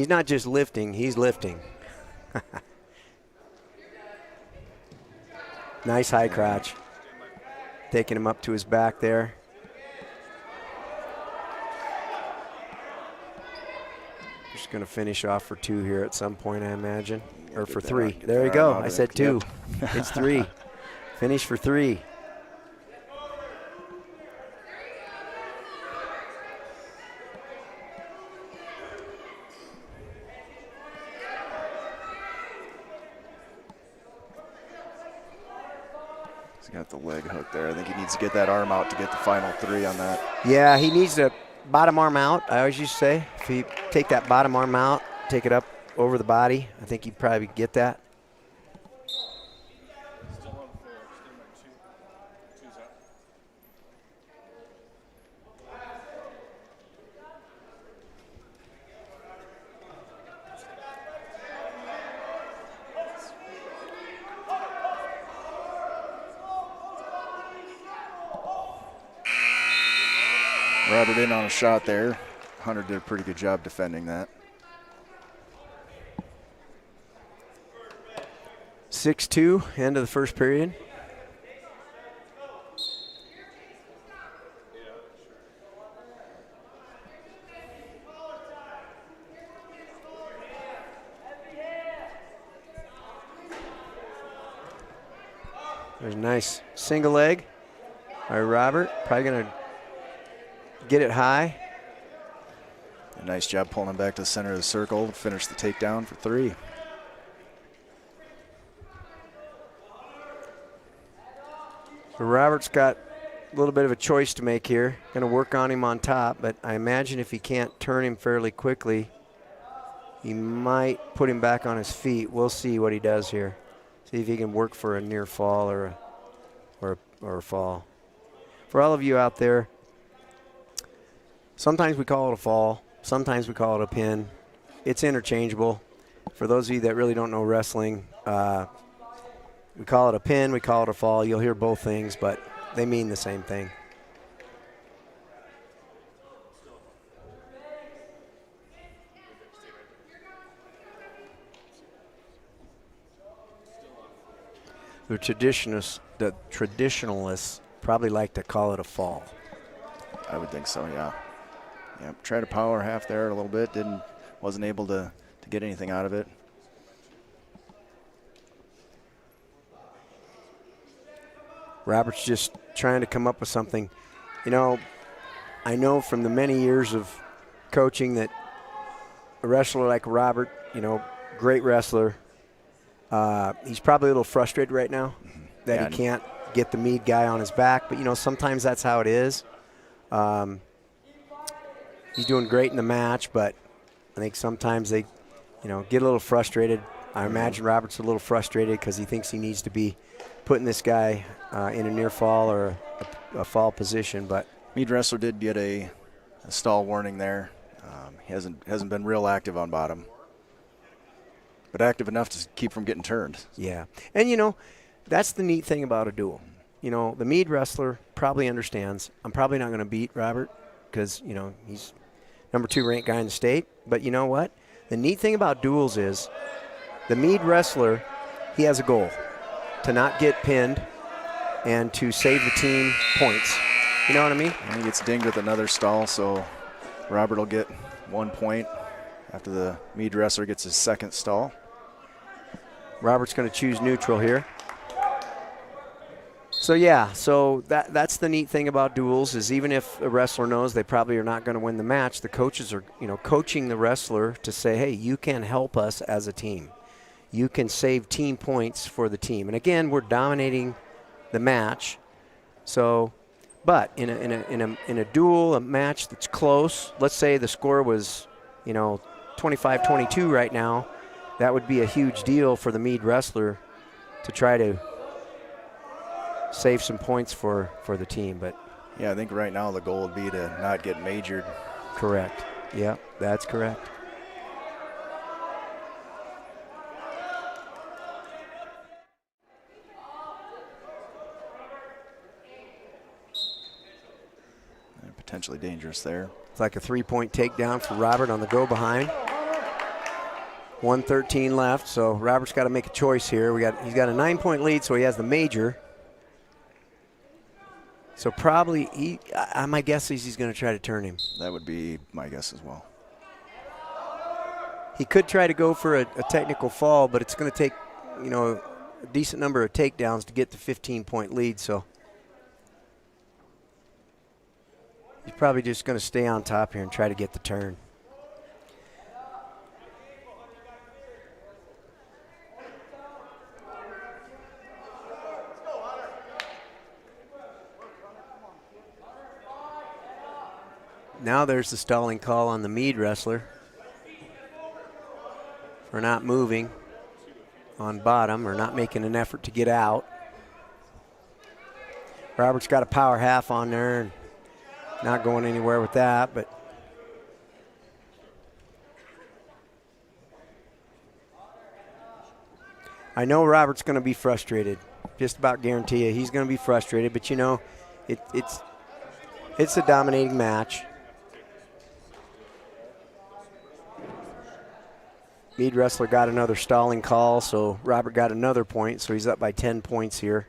not just lifting, he's lifting. Nice high crotch. Taking him up to his back there. Just going to finish off for 2 here at some point, I imagine. Or for 3. There you go. I said 2. Yep. It's 3. Finish for 3. He's got the leg hook there. I think he needs to get that arm out to get the final 3 on that. Yeah, he needs to bottom arm out, I always used to say. If you take that bottom arm out, take it up over the body, I think he'd probably get that. Robert in on a shot there. Hunter did a pretty good job defending that. 6-2, end of the first period. There's a nice single leg by Robert. Probably going to get it high. A nice job pulling him back to the center of the circle to finish the takedown for 3. So Robert's got a little bit of a choice to make here. Going to work on him on top, but I imagine if he can't turn him fairly quickly, he might put him back on his feet. We'll see what he does here. See if he can work for a near fall or a fall. For all of you out there, sometimes we call it a fall, sometimes we call it a pin. It's interchangeable. For those of you that really don't know wrestling, we call it a pin, we call it a fall. You'll hear both things, but they mean the same thing. The traditionalists probably like to call it a fall. I would think so, yeah. Yep, tried to power half there a little bit, wasn't able to get anything out of it. Robert's just trying to come up with something. You know, I know from the many years of coaching that a wrestler like Robert, you know, great wrestler, he's probably a little frustrated right now that he can't get the Mead guy on his back. But, you know, sometimes that's how it is. He's doing great in the match, but I think sometimes they, you know, get a little frustrated. I imagine Robert's a little frustrated because he thinks he needs to be putting this guy in a near fall or a fall position. But Mead wrestler did get a stall warning there. He hasn't been real active on bottom, but active enough to keep from getting turned. Yeah, and you know, that's the neat thing about a duel. You know, the Mead wrestler probably understands, I'm probably not going to beat Robert because, you know, he's number 2 ranked guy in the state. But you know what? The neat thing about duels is the Mead wrestler, he has a goal to not get pinned and to save the team points. You know what I mean? And he gets dinged with another stall, so Robert will get 1 point after the Mead wrestler gets his second stall. Robert's going to choose neutral here. So yeah, so that's the neat thing about duels is even if a wrestler knows they probably are not going to win the match, the coaches are, you know, coaching the wrestler to say, hey, you can help us as a team. You can save team points for the team. And again, we're dominating the match. So, but in a duel, a match that's close, let's say the score was, you know, 25-22 right now, that would be a huge deal for the Mead wrestler to try to save some points for the team. But yeah, I think right now the goal would be to not get majored. Correct. Yeah, that's correct. And potentially dangerous there. It's like a 3-point takedown for Robert on the go behind. 1:13 left, so Robert's got to make a choice here. He's got a 9-point lead, so he has the major. So probably, my guess is he's going to try to turn him. That would be my guess as well. He could try to go for a technical fall, but it's going to take, you know, a decent number of takedowns to get the 15-point lead. So he's probably just going to stay on top here and try to get the turn. Now there's the stalling call on the Mead wrestler for not moving on bottom or not making an effort to get out. Robert's got a power half on there and not going anywhere with that, but I know Robert's going to be frustrated. Just about guarantee you he's going to be frustrated, but you know, it's a dominating match. Mead wrestler got another stalling call, so Robert got another point, so he's up by 10 points here.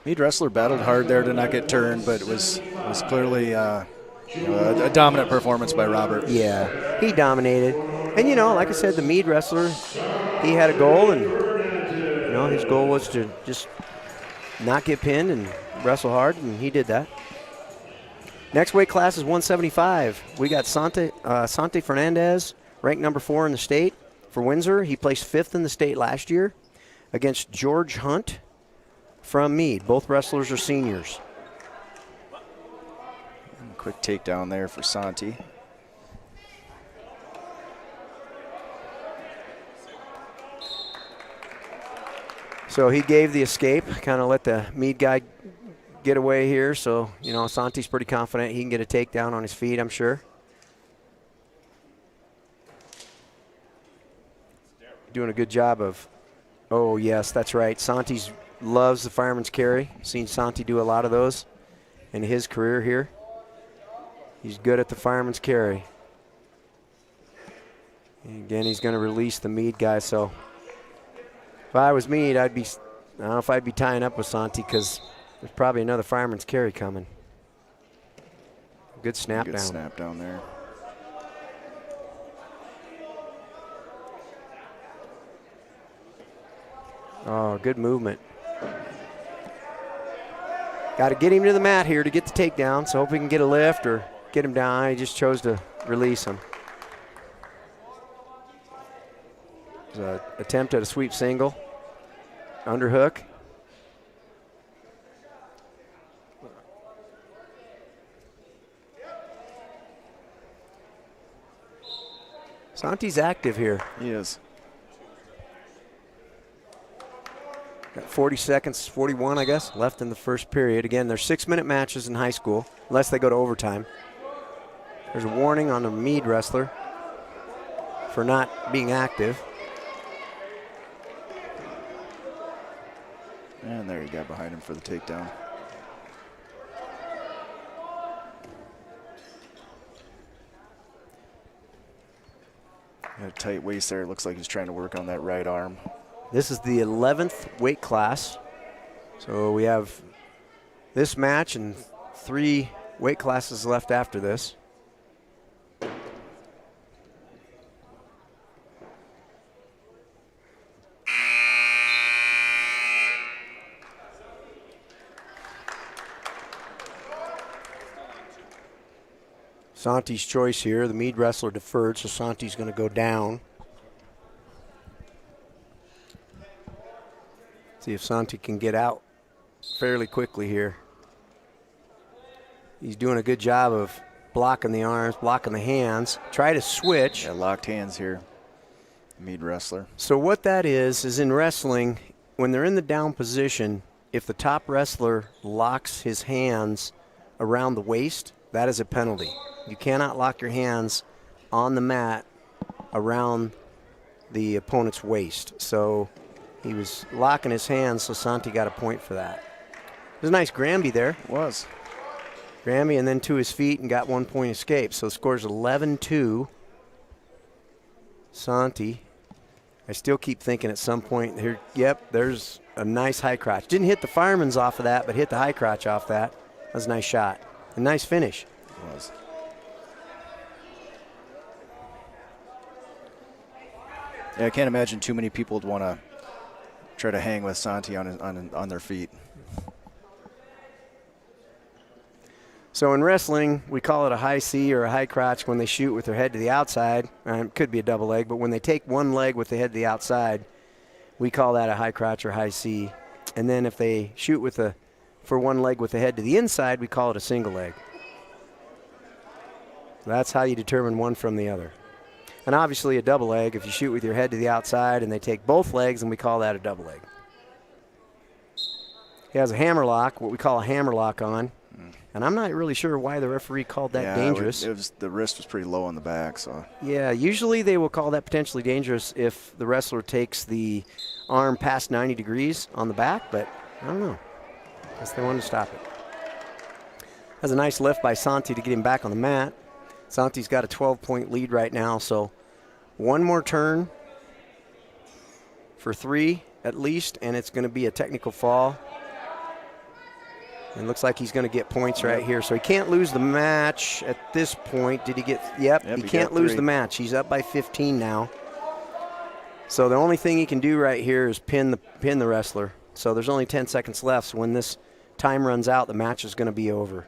Mead wrestler battled hard there to not get turned, but it was clearly a dominant performance by Robert. Yeah, he dominated. And, you know, like I said, the Mead wrestler, he had a goal, and, you know, his goal was to just not get pinned and wrestle hard, and he did that. Next weight class is 175. We got Sante Fernandez, ranked number 4 in the state for Windsor. He placed 5th in the state last year against George Hunt from Mead. Both wrestlers are seniors. Quick takedown there for Santi. So he gave the escape, kind of let the Mead guy get away here. So, you know, Santi's pretty confident he can get a takedown on his feet, I'm sure. Doing a good job of, oh, yes, that's right. Santi's loves the fireman's carry. Seen Santi do a lot of those in his career here. He's good at the fireman's carry. And again, he's going to release the Mead guy. So if I was Mead, I don't know if I'd be tying up with Santi because there's probably another fireman's carry coming. Good snap down. Good snap down there. Oh, good movement. Got to get him to the mat here to get the takedown, so hope we can get a lift or get him down. He just chose to release him. It was an attempt at a sweep single. Underhook. Santi's active here. He is. Got 40 seconds, 41, I guess, left in the first period. Again, they're 6-minute matches in high school, unless they go to overtime. There's a warning on the Mead wrestler for not being active. And there he got behind him for the takedown. Got a tight waist there. It looks like he's trying to work on that right arm. This is the 11th weight class. So we have this match and 3 weight classes left after this. Santi's choice here. The Mead wrestler deferred, so Santi's going to go down. See if Santi can get out fairly quickly here. He's doing a good job of blocking the arms, blocking the hands. Try to switch. Yeah, locked hands here. Mead wrestler. So what that is in wrestling, when they're in the down position, if the top wrestler locks his hands around the waist, that is a penalty. You cannot lock your hands on the mat around the opponent's waist. So he was locking his hands, so Santi got a point for that. It was a nice Granby there. It was. Granby, and then to his feet and got 1 point escape. So the score's 11-2. Santi. I still keep thinking at some point here, yep, there's a nice high crotch. Didn't hit the fireman's off of that, but hit the high crotch off that. That was a nice shot. A nice finish. It was. Yeah, I can't imagine too many people would want to try to hang with Santi on their feet. So in wrestling, we call it a high C or a high crotch when they shoot with their head to the outside. It could be a double leg, but when they take one leg with the head to the outside, we call that a high crotch or high C. And then if they shoot for one leg with the head to the inside, we call it a single leg. That's how you determine one from the other. And obviously a double leg, if you shoot with your head to the outside and they take both legs, and we call that a double leg. He has a hammer lock, what we call a hammer lock on. And I'm not really sure why the referee called that dangerous. The wrist was pretty low on the back. So yeah, usually they will call that potentially dangerous if the wrestler takes the arm past 90 degrees on the back, but I don't know. I guess they wanted to stop it. That's a nice lift by Santi to get him back on the mat. Santi's got a 12-point lead right now, so one more turn for 3 at least, and it's going to be a technical fall. It looks like he's going to get points right here. So he can't lose the match at this point. Did he get? Yep, he can't lose the match. He's up by 15 now. So the only thing he can do right here is pin the wrestler. So there's only 10 seconds left. So when this time runs out, the match is going to be over.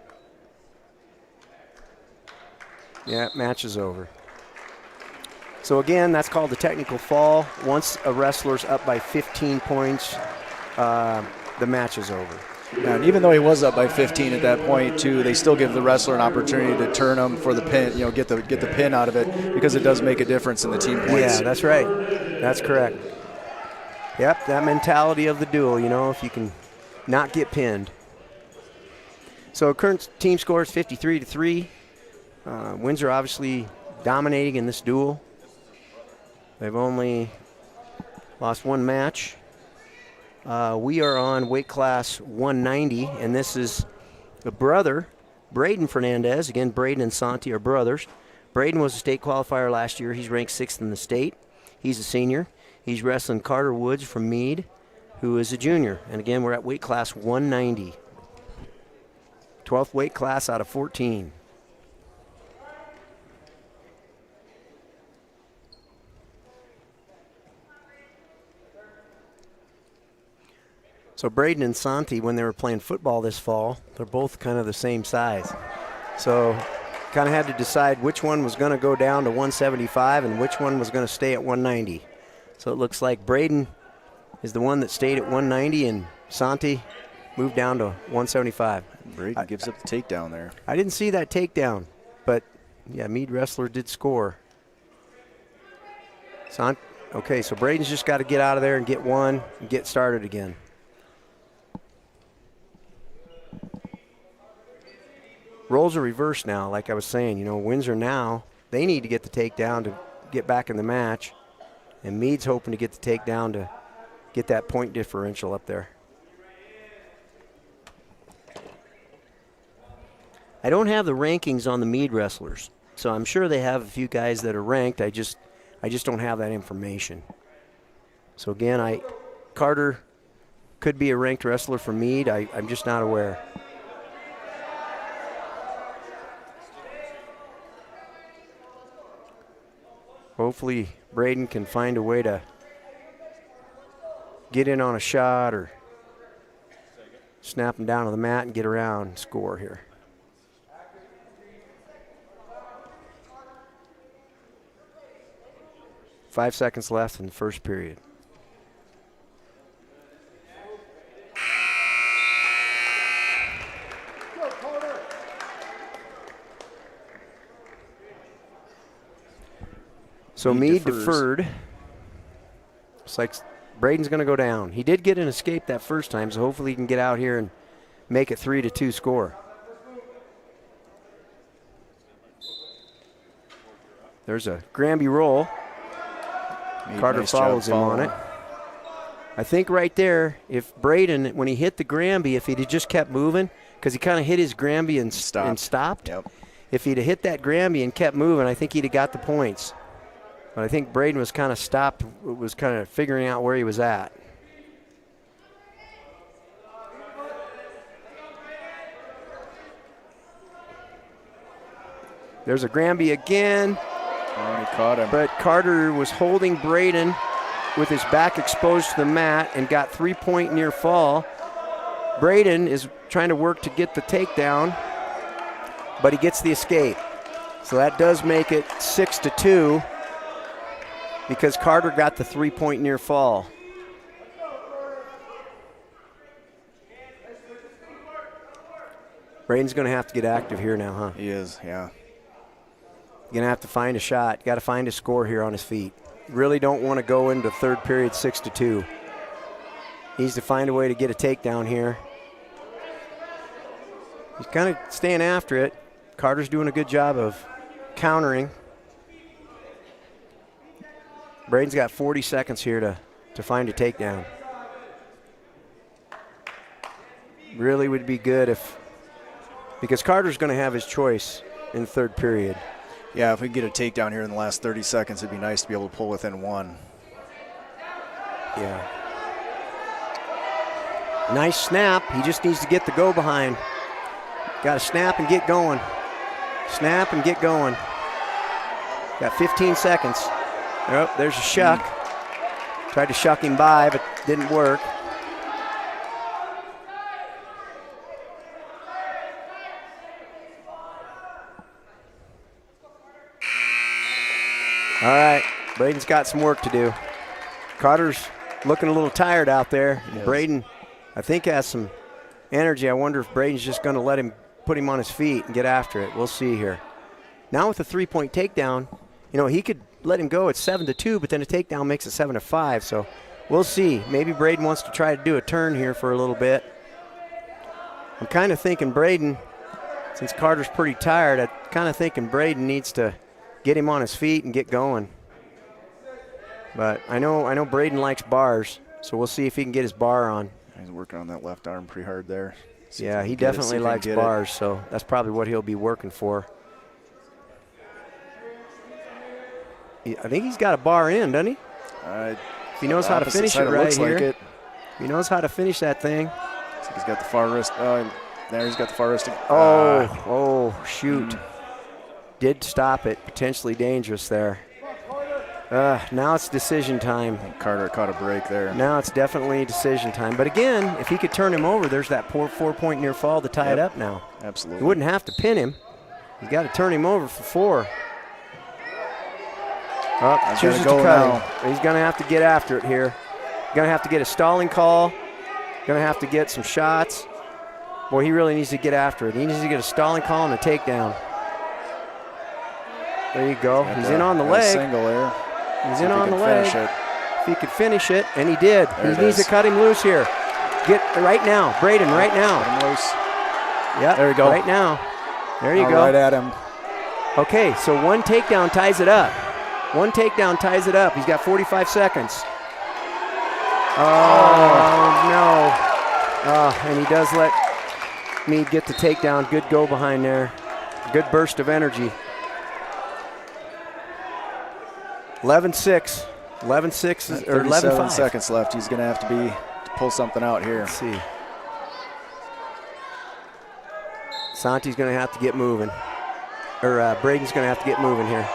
Yeah, match is over. So again, that's called the technical fall. Once a wrestler's up by 15 points, the match is over. And even though he was up by 15 at that point, too, they still give the wrestler an opportunity to turn him for the pin, get the pin out of it, because it does make a difference in the team points. Yeah, that's right. That's correct. Yep, that mentality of the duel, if you can not get pinned. So current team score is 53-3. Windsor obviously dominating in this duel. They've only lost one match. We are on weight class 190, and this is the brother, Braden Fernandez. Again, Braden and Santi are brothers. Braden was a state qualifier last year. He's ranked 6th in the state. He's a senior. He's wrestling Carter Woods from Mead, who is a junior. And again, we're at weight class 190. 12th weight class out of 14. So Braden and Santi, when they were playing football this fall, they're both kind of the same size. So kind of had to decide which one was going to go down to 175 and which one was going to stay at 190. So it looks like Braden is the one that stayed at 190 and Santi moved down to 175. Braden gives up the takedown there. I didn't see that takedown, but yeah, Mead wrestler did score. Okay, so Braden's just got to get out of there and get one and get started again. roles are reversed now, like I was saying. You know, Windsor now, they need to get the takedown to get back in the match. And Mead's hoping to get the takedown to get that point differential up there. I don't have the rankings on the Mead wrestlers, so I'm sure they have a few guys that are ranked. I just don't have that information. So again, Carter could be a ranked wrestler for Mead. I'm just not aware. Hopefully Braden can find a way to get in on a shot or snap him down to the mat and get around and score here. Five seconds left in the first period. So Mead deferred. Looks like Braden's going to go down. He did get an escape that first time, so hopefully he can get out here and make it 3-2 score. There's a Granby roll. Carter follows him on it. I think right there, if Braden, when he hit the Granby, if he'd have just kept moving, because he kind of hit his Granby and stopped. Yep. If he'd have hit that Granby and kept moving, I think he'd have got the points. But I think Braden was kind of stopped, was kind of figuring out where he was at. There's a Granby again. Oh, he caught him. But Carter was holding Braden with his back exposed to the mat and got 3-point near fall. Braden is trying to work to get the takedown, but he gets the escape. So that does make it 6-2 because Carter got the 3-point near fall. Braden's going to have to get active here now, huh? He is, yeah. Going to have to find a shot. Got to find a score here on his feet. Really don't want to go into third period 6-2. Needs to find a way to get a takedown here. He's kind of staying after it. Carter's doing a good job of countering. Braden's got 40 seconds here to find a takedown. Really would be good because Carter's going to have his choice in the third period. Yeah, if we can get a takedown here in the last 30 seconds, it'd be nice to be able to pull within one. Yeah. Nice snap. He just needs to get the go behind. Got to snap and get going. Snap and get going. Got 15 seconds. Oh, there's a shuck. Tried to shuck him by, but didn't work. All right, Braden's got some work to do. Carter's looking a little tired out there. Yes. Braden, I think, has some energy. I wonder if Braden's just going to put him on his feet and get after it. We'll see here. Now with a 3-point takedown, he could let him go at 7-2, but then a takedown makes it 7-5. So we'll see. Maybe Braden wants to try to do a turn here for a little bit. I'm kind of thinking Braden, since Carter's pretty tired, I'm kind of thinking Braden needs to get him on his feet and get going. But I know Braden likes bars, so we'll see if he can get his bar on. He's working on that left arm pretty hard there. Yeah, he definitely likes bars, so that's probably what he'll be working for. I think he's got a bar in, doesn't he? If he knows how to finish it right here. Like it. He knows how to finish that thing. Looks like he's got the far wrist. There he's got the far wrist. Shoot. Did stop it. Potentially dangerous there. Now it's decision time. I think Carter caught a break there. Now it's definitely decision time. But again, if he could turn him over, there's that 4-point near fall to tie it up now. Absolutely. He wouldn't have to pin him. He's got to turn him over for 4. Chooses to cut him. He's going to have to get after it here. Going to have to get a stalling call. Going to have to get some shots. Boy, he really needs to get after it. He needs to get a stalling call and a takedown. There you go. He's in on the leg. Single there. He's in on the leg. If he could finish it, and he did. He needs to cut him loose here. Get right now, Braden, right now. Cut him loose. Yeah, there we go. Right now. There you All go. right at him. Okay, so one takedown ties it up. One takedown ties it up. He's got 45 seconds. Oh, no. And he does let Mead get the takedown. Good go behind there. Good burst of energy. 11-6. 11-6 or 11-5. Seconds left. He's going to have to pull something out here. Let's see. Santi's going to have to get moving. Or Braden's going to have to get moving here.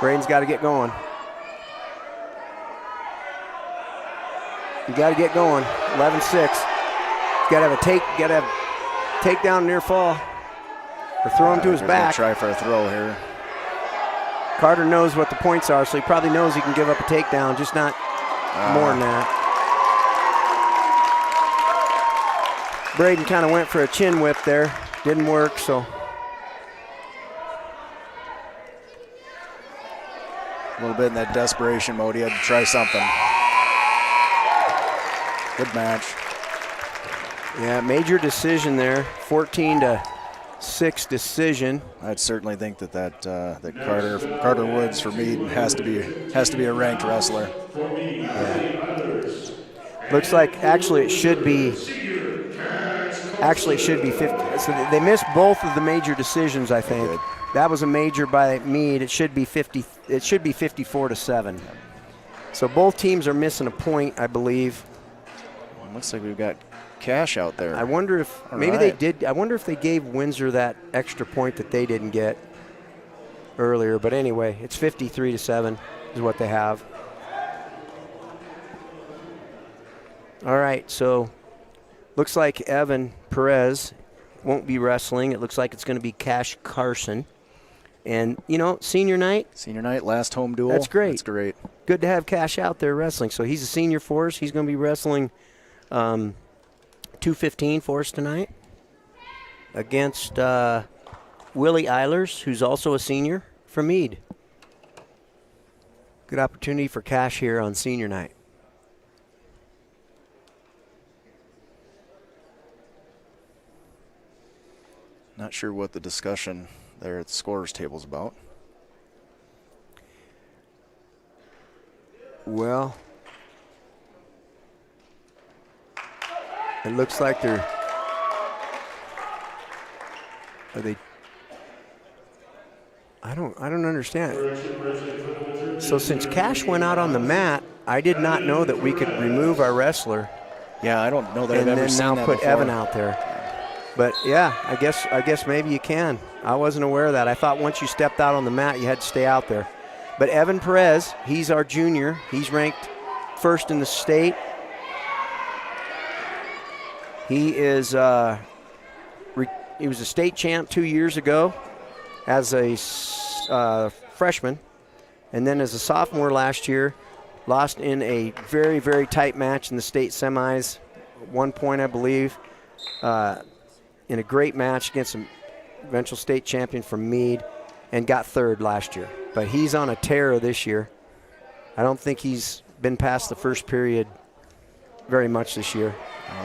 Braden's got to get going. You got to get going. 11-6. He's got to have takedown near fall. Or throw him to his back. Try for a throw here. Carter knows what the points are, so he probably knows he can give up a takedown, just not more than that. Braden kind of went for a chin whip there. Didn't work, so. A little bit in that desperation mode. He had to try something. Good match. Yeah, major decision there. 14-6 decision. I'd certainly think that Carter Woods for Mead has to be a ranked wrestler. Yeah. Looks like actually it should be 50. So they missed both of the major decisions, I think. Good. That was a major by Mead. It should be 50. It should be 54-7. So both teams are missing a point, I believe. Looks like we've got cash out there. I wonder if they did. I wonder if they gave Windsor that extra point that they didn't get earlier. But anyway, it's 53-7 is what they have. All right, so looks like Evan Perez won't be wrestling. It looks like it's going to be Cash Carson. And, senior night. Senior night, last home duel. That's great. That's great. Good to have Cash out there wrestling. So he's a senior for us. He's going to be wrestling 215 for us tonight against Willie Eilers, who's also a senior from Mead. Good opportunity for Cash here on senior night. Not sure what the discussion there at the scorers table is about. Well, it looks like are they? I don't understand. So since Cash went out on the mat, I did not know that we could remove our wrestler. Yeah, I don't know that I've and ever then seen now that put before. Evan out there. But yeah, I guess maybe you can. I wasn't aware of that. I thought once you stepped out on the mat, you had to stay out there. But Evan Perez, he's our junior. He's ranked first in the state. He is he was a state champ 2 years ago as a freshman, and then as a sophomore last year, lost in a very, very tight match in the state semis, 1 point, I believe. In a great match against an eventual state champion from Mead, and got third last year. But he's on a tear this year. I don't think he's been past the first period very much this year.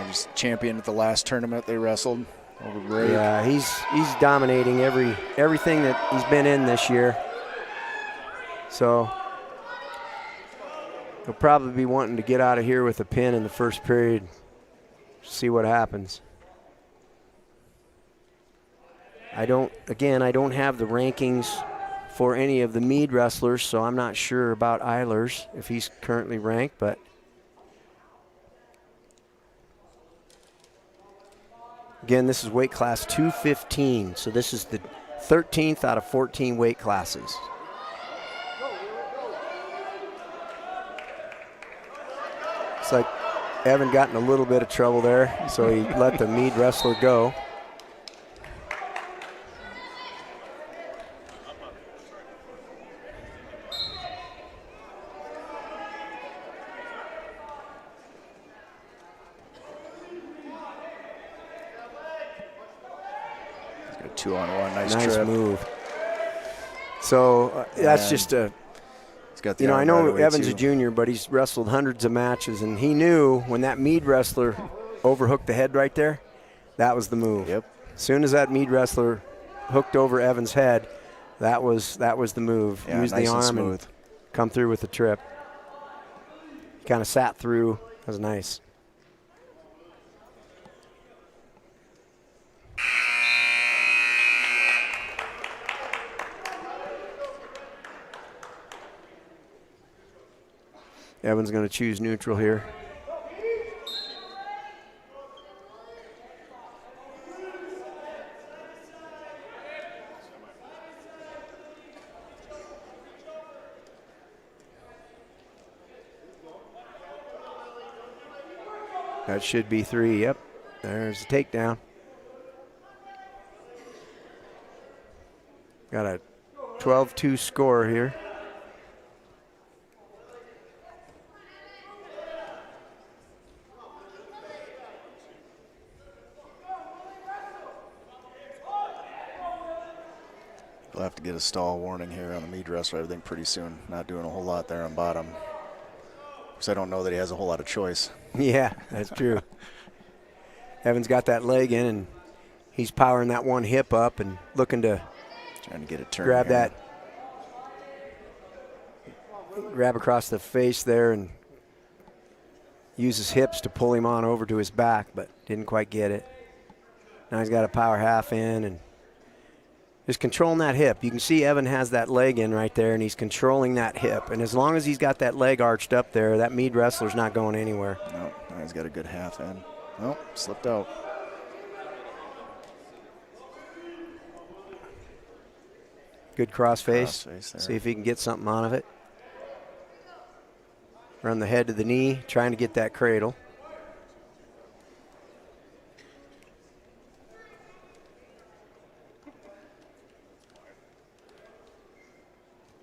Just champion at the last tournament they wrestled over break. Yeah, he's dominating everything that he's been in this year. So he'll probably be wanting to get out of here with a pin in the first period. See what happens. I don't have the rankings for any of the Mead wrestlers, so I'm not sure about Eilers if he's currently ranked, but again, this is weight class 215, so this is the 13th out of 14 weight classes. It's like Evan got in a little bit of trouble there, so he let the Mead wrestler go. Good 2-on-1, nice trip. Move. So that's just a. He's got the I arm know right away, Evan's too. a junior, but he's wrestled hundreds of matches, and he knew when that Mead wrestler overhooked the head right there, that was the move. Yep. As soon as that Mead wrestler hooked over Evans' head. That was the move. Yeah, Use nice the arm and smooth. come through with the trip. Kind of sat through. That was nice. Evans going to choose neutral here. That should be 3. Yep. There's the takedown. Got a 12-2 score here. We'll have to get a stall warning here on the Mead wrestler, I think, pretty soon. Not doing a whole lot there on bottom. Because I don't know that he has a whole lot of choice. Yeah, that's true. Evans got that leg in, and he's powering that one hip up and looking to Trying to get it turned. grab here. that, grab across the face there and use his hips to pull him on over to his back, but didn't quite get it. Now he's got a power half in and just controlling that hip. You can see Evan has that leg in right there, and he's controlling that hip. And as long as he's got that leg arched up there, that Mead wrestler's not going anywhere. No, he's got a good half in. Oh, slipped out. Good crossface. Crossface there. See if he can get something out of it. Run the head to the knee, trying to get that cradle.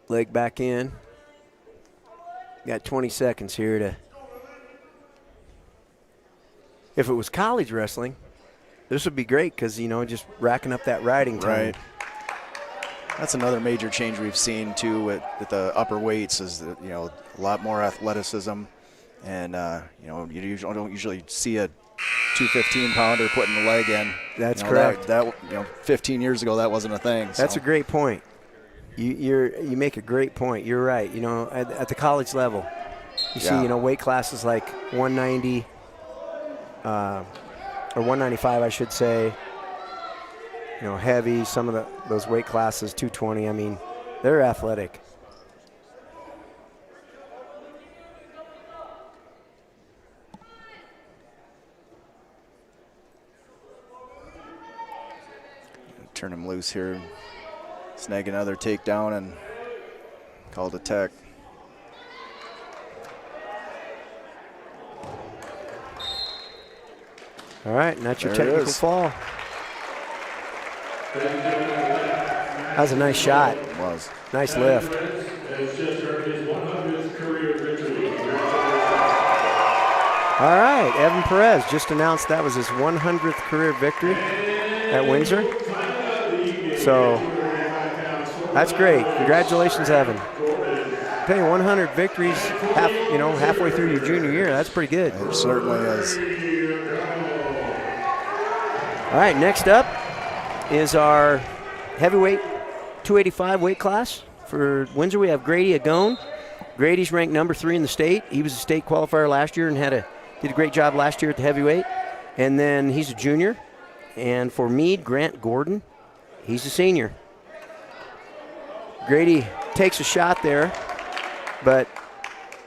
Leg back in. Got 20 seconds here to. If it was college wrestling, this would be great because, you know, just racking up that riding time. Right. That's another major change we've seen too with the upper weights is that, you know, a lot more athleticism, and you know, you don't usually see a 215-pounder putting the leg in. That's you know, correct. That 15 years ago that wasn't a thing. That's so. a great point. You make a great point. You're right. You know, at the college level, you see, you know, weight classes like 190 or 195, I should say. You know, heavy. Some of those weight classes, 220. I mean, they're athletic. Turn him loose here. Snag another takedown and called a tech. All right, and that's your There it technical is. fall. That was a nice shot. It was. Nice lift. Has just earned his 100th career victory. All right, Evan Perez just announced that was his 100th career victory at Windsor. So that's great. Congratulations, Evan. Hey, 100 victories, halfway through your junior year. That's pretty good. It certainly is. All right, next up is our heavyweight 285 weight class. For Windsor, we have Grady Agone. Grady's ranked number 3 in the state. He was a state qualifier last year and did a great job last year at the heavyweight. And then he's a junior. And for Mead, Grant Gordon, he's a senior. Grady takes a shot there, but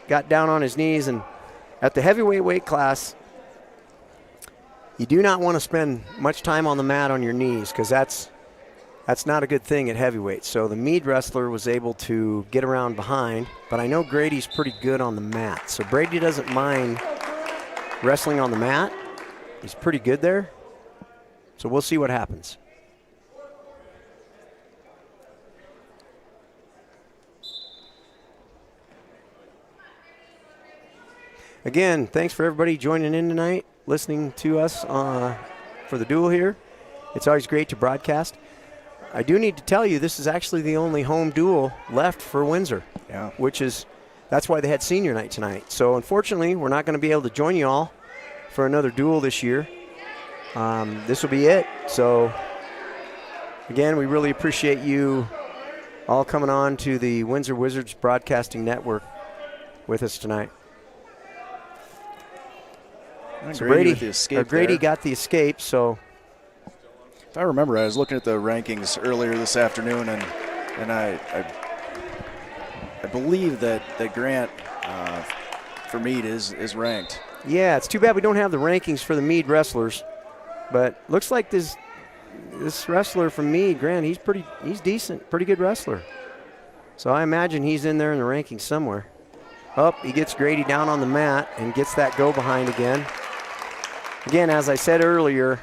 got down on his knees. And at the heavyweight weight class, you do not want to spend much time on the mat on your knees because that's not a good thing at heavyweight. So the Mead wrestler was able to get around behind, but I know Grady's pretty good on the mat. So Brady doesn't mind wrestling on the mat. He's pretty good there. So we'll see what happens. Again, thanks for everybody joining in tonight, listening to us for the duel here. It's always great to broadcast. I do need to tell you, this is actually the only home duel left for Windsor. Yeah. That's why they had senior night tonight. So unfortunately, we're not going to be able to join you all for another duel this year. This will be it. So Again, we really appreciate you all coming on to the Windsor Wizards Broadcasting Network with us tonight. So Grady got the escape, so. If I remember, I was looking at the rankings earlier this afternoon, and I believe that Grant for Mead is ranked. Yeah, it's too bad we don't have the rankings for the Mead wrestlers, but looks like this wrestler from Mead, Grant, he's decent, pretty good wrestler. So I imagine he's in there in the rankings somewhere. Oh, he gets Grady down on the mat and gets that go behind again. Again, as I said earlier,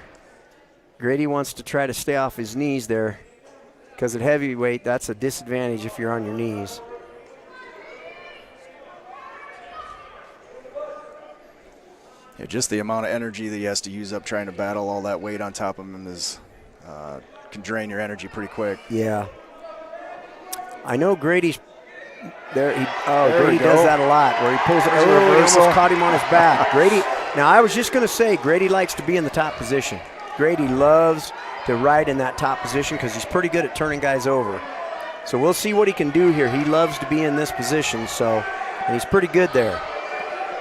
Grady wants to try to stay off his knees there because at heavyweight, that's a disadvantage if you're on your knees. Yeah, just the amount of energy that he has to use up trying to battle all that weight on top of him can drain your energy pretty quick. Yeah. I know Grady's there. Grady does that a lot where he pulls it over. He almost caught him on his back. Grady. Now, I was just going to say, Grady likes to be in the top position. Grady loves to ride in that top position because he's pretty good at turning guys over. So we'll see what he can do here. He loves to be in this position, and he's pretty good there.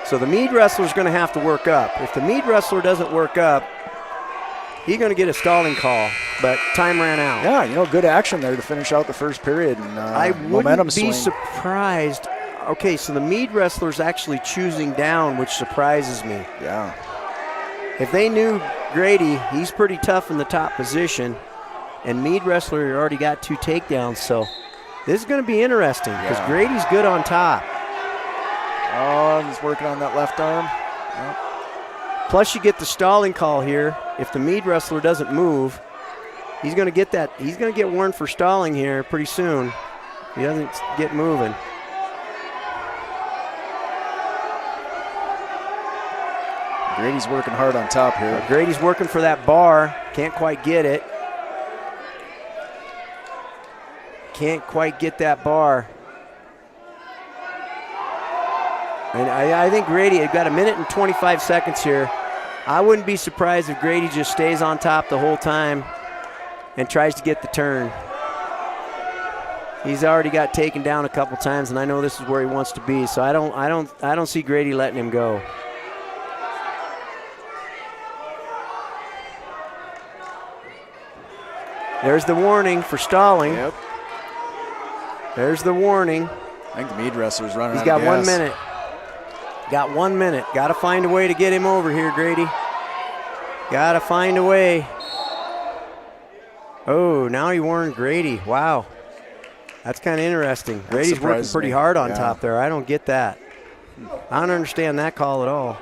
So the Mead wrestler's going to have to work up. If the Mead wrestler doesn't work up, he's going to get a stalling call, but time ran out. Yeah, good action there to finish out the first period. And, I wouldn't be surprised. Okay, so the Mead wrestler's actually choosing down, which surprises me. Yeah. If they knew Grady, he's pretty tough in the top position, and Mead wrestler already got 2 takedowns, so this is going to be interesting because Grady's good on top. Oh, he's working on that left arm. Yep. Plus you get the stalling call here. If the Mead wrestler doesn't move, he's going to get that. He's going to get warned for stalling here pretty soon. He doesn't get moving. Grady's working hard on top here. Grady's working for that bar. Can't quite get it. Can't quite get that bar. And I think Grady had got 1 minute and 25 seconds here. I wouldn't be surprised if Grady just stays on top the whole time and tries to get the turn. He's already got taken down a couple times, and I know this is where he wants to be. So I don't see Grady letting him go. There's the warning for stalling. Yep. There's the warning. I think the Mead wrestler's running out of gas. He's got 1 minute. Got 1 minute. Got to find a way to get him over here, Grady. Got to find a way. Oh, now he warned Grady. Wow. That's kind of interesting. Grady's working pretty hard on top there. I don't get that. I don't understand that call at all.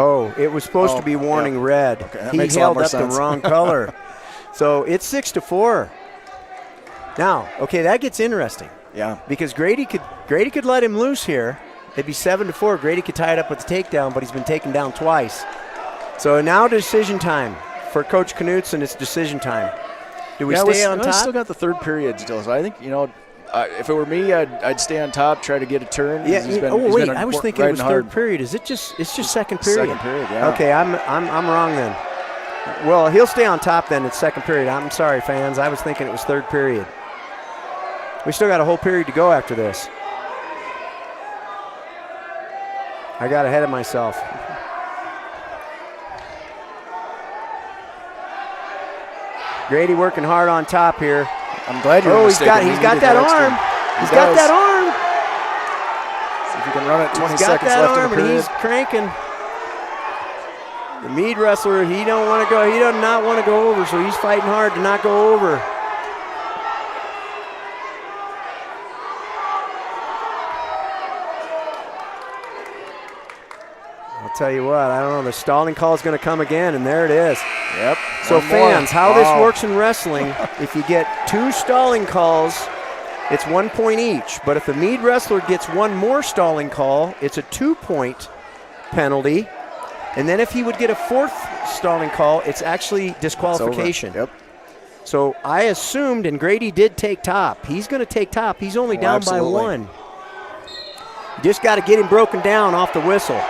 Oh, it was supposed to be warning red. Okay, he held up the wrong color. So it's 6-4. Now, okay, that gets interesting. Yeah. Because Grady could let him loose here. It'd be 7-4. Grady could tie it up with the takedown, but he's been taken down twice. So now decision time for Coach Knutson. It's decision time. Do we stay on top? We still got the third period still. So I think if it were me, I'd stay on top, try to get a turn. Yeah. I was thinking it was third period. Is it just? It's just second period. Second period. Yeah. Okay, I'm wrong then. Well, he'll stay on top then. It's second period. I'm sorry, fans. I was thinking it was third period. We still got a whole period to go after this. I got ahead of myself. Grady working hard on top here. I'm glad you're he's got that arm. He's got that arm. See if you can run it 20 seconds left in the period. He's cranking. The Mead wrestler, he don't want to go. He does not want to go over, so he's fighting hard to not go over. I'll tell you what, I don't know. The stalling call is going to come again, and there it is. Yep. So fans, how this works in wrestling, if you get 2 stalling calls, it's 1 point each. But if the Mead wrestler gets 1 more stalling call, it's a 2-point penalty. And then if he would get a 4th stalling call, it's actually disqualification. Yep. So I assumed, and Grady did take top. He's going to take top. He's only down by 1. You just got to get him broken down off the whistle.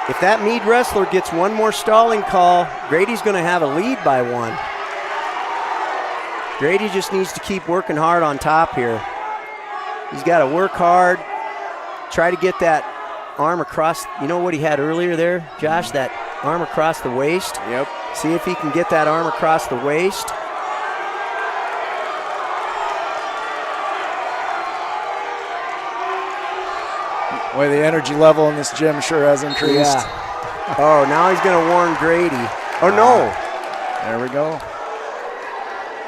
if that Mead wrestler gets one more stalling call, Grady's going to have a lead by 1. Grady just needs to keep working hard on top here. He's got to work hard, try to get that arm across. You know what he had earlier there, Josh? That arm across the waist. Yep. See if he can get that arm across the waist. Boy, the energy level in this gym sure has increased. Yeah. Oh, now he's going to warn Grady. Oh, no. There we go.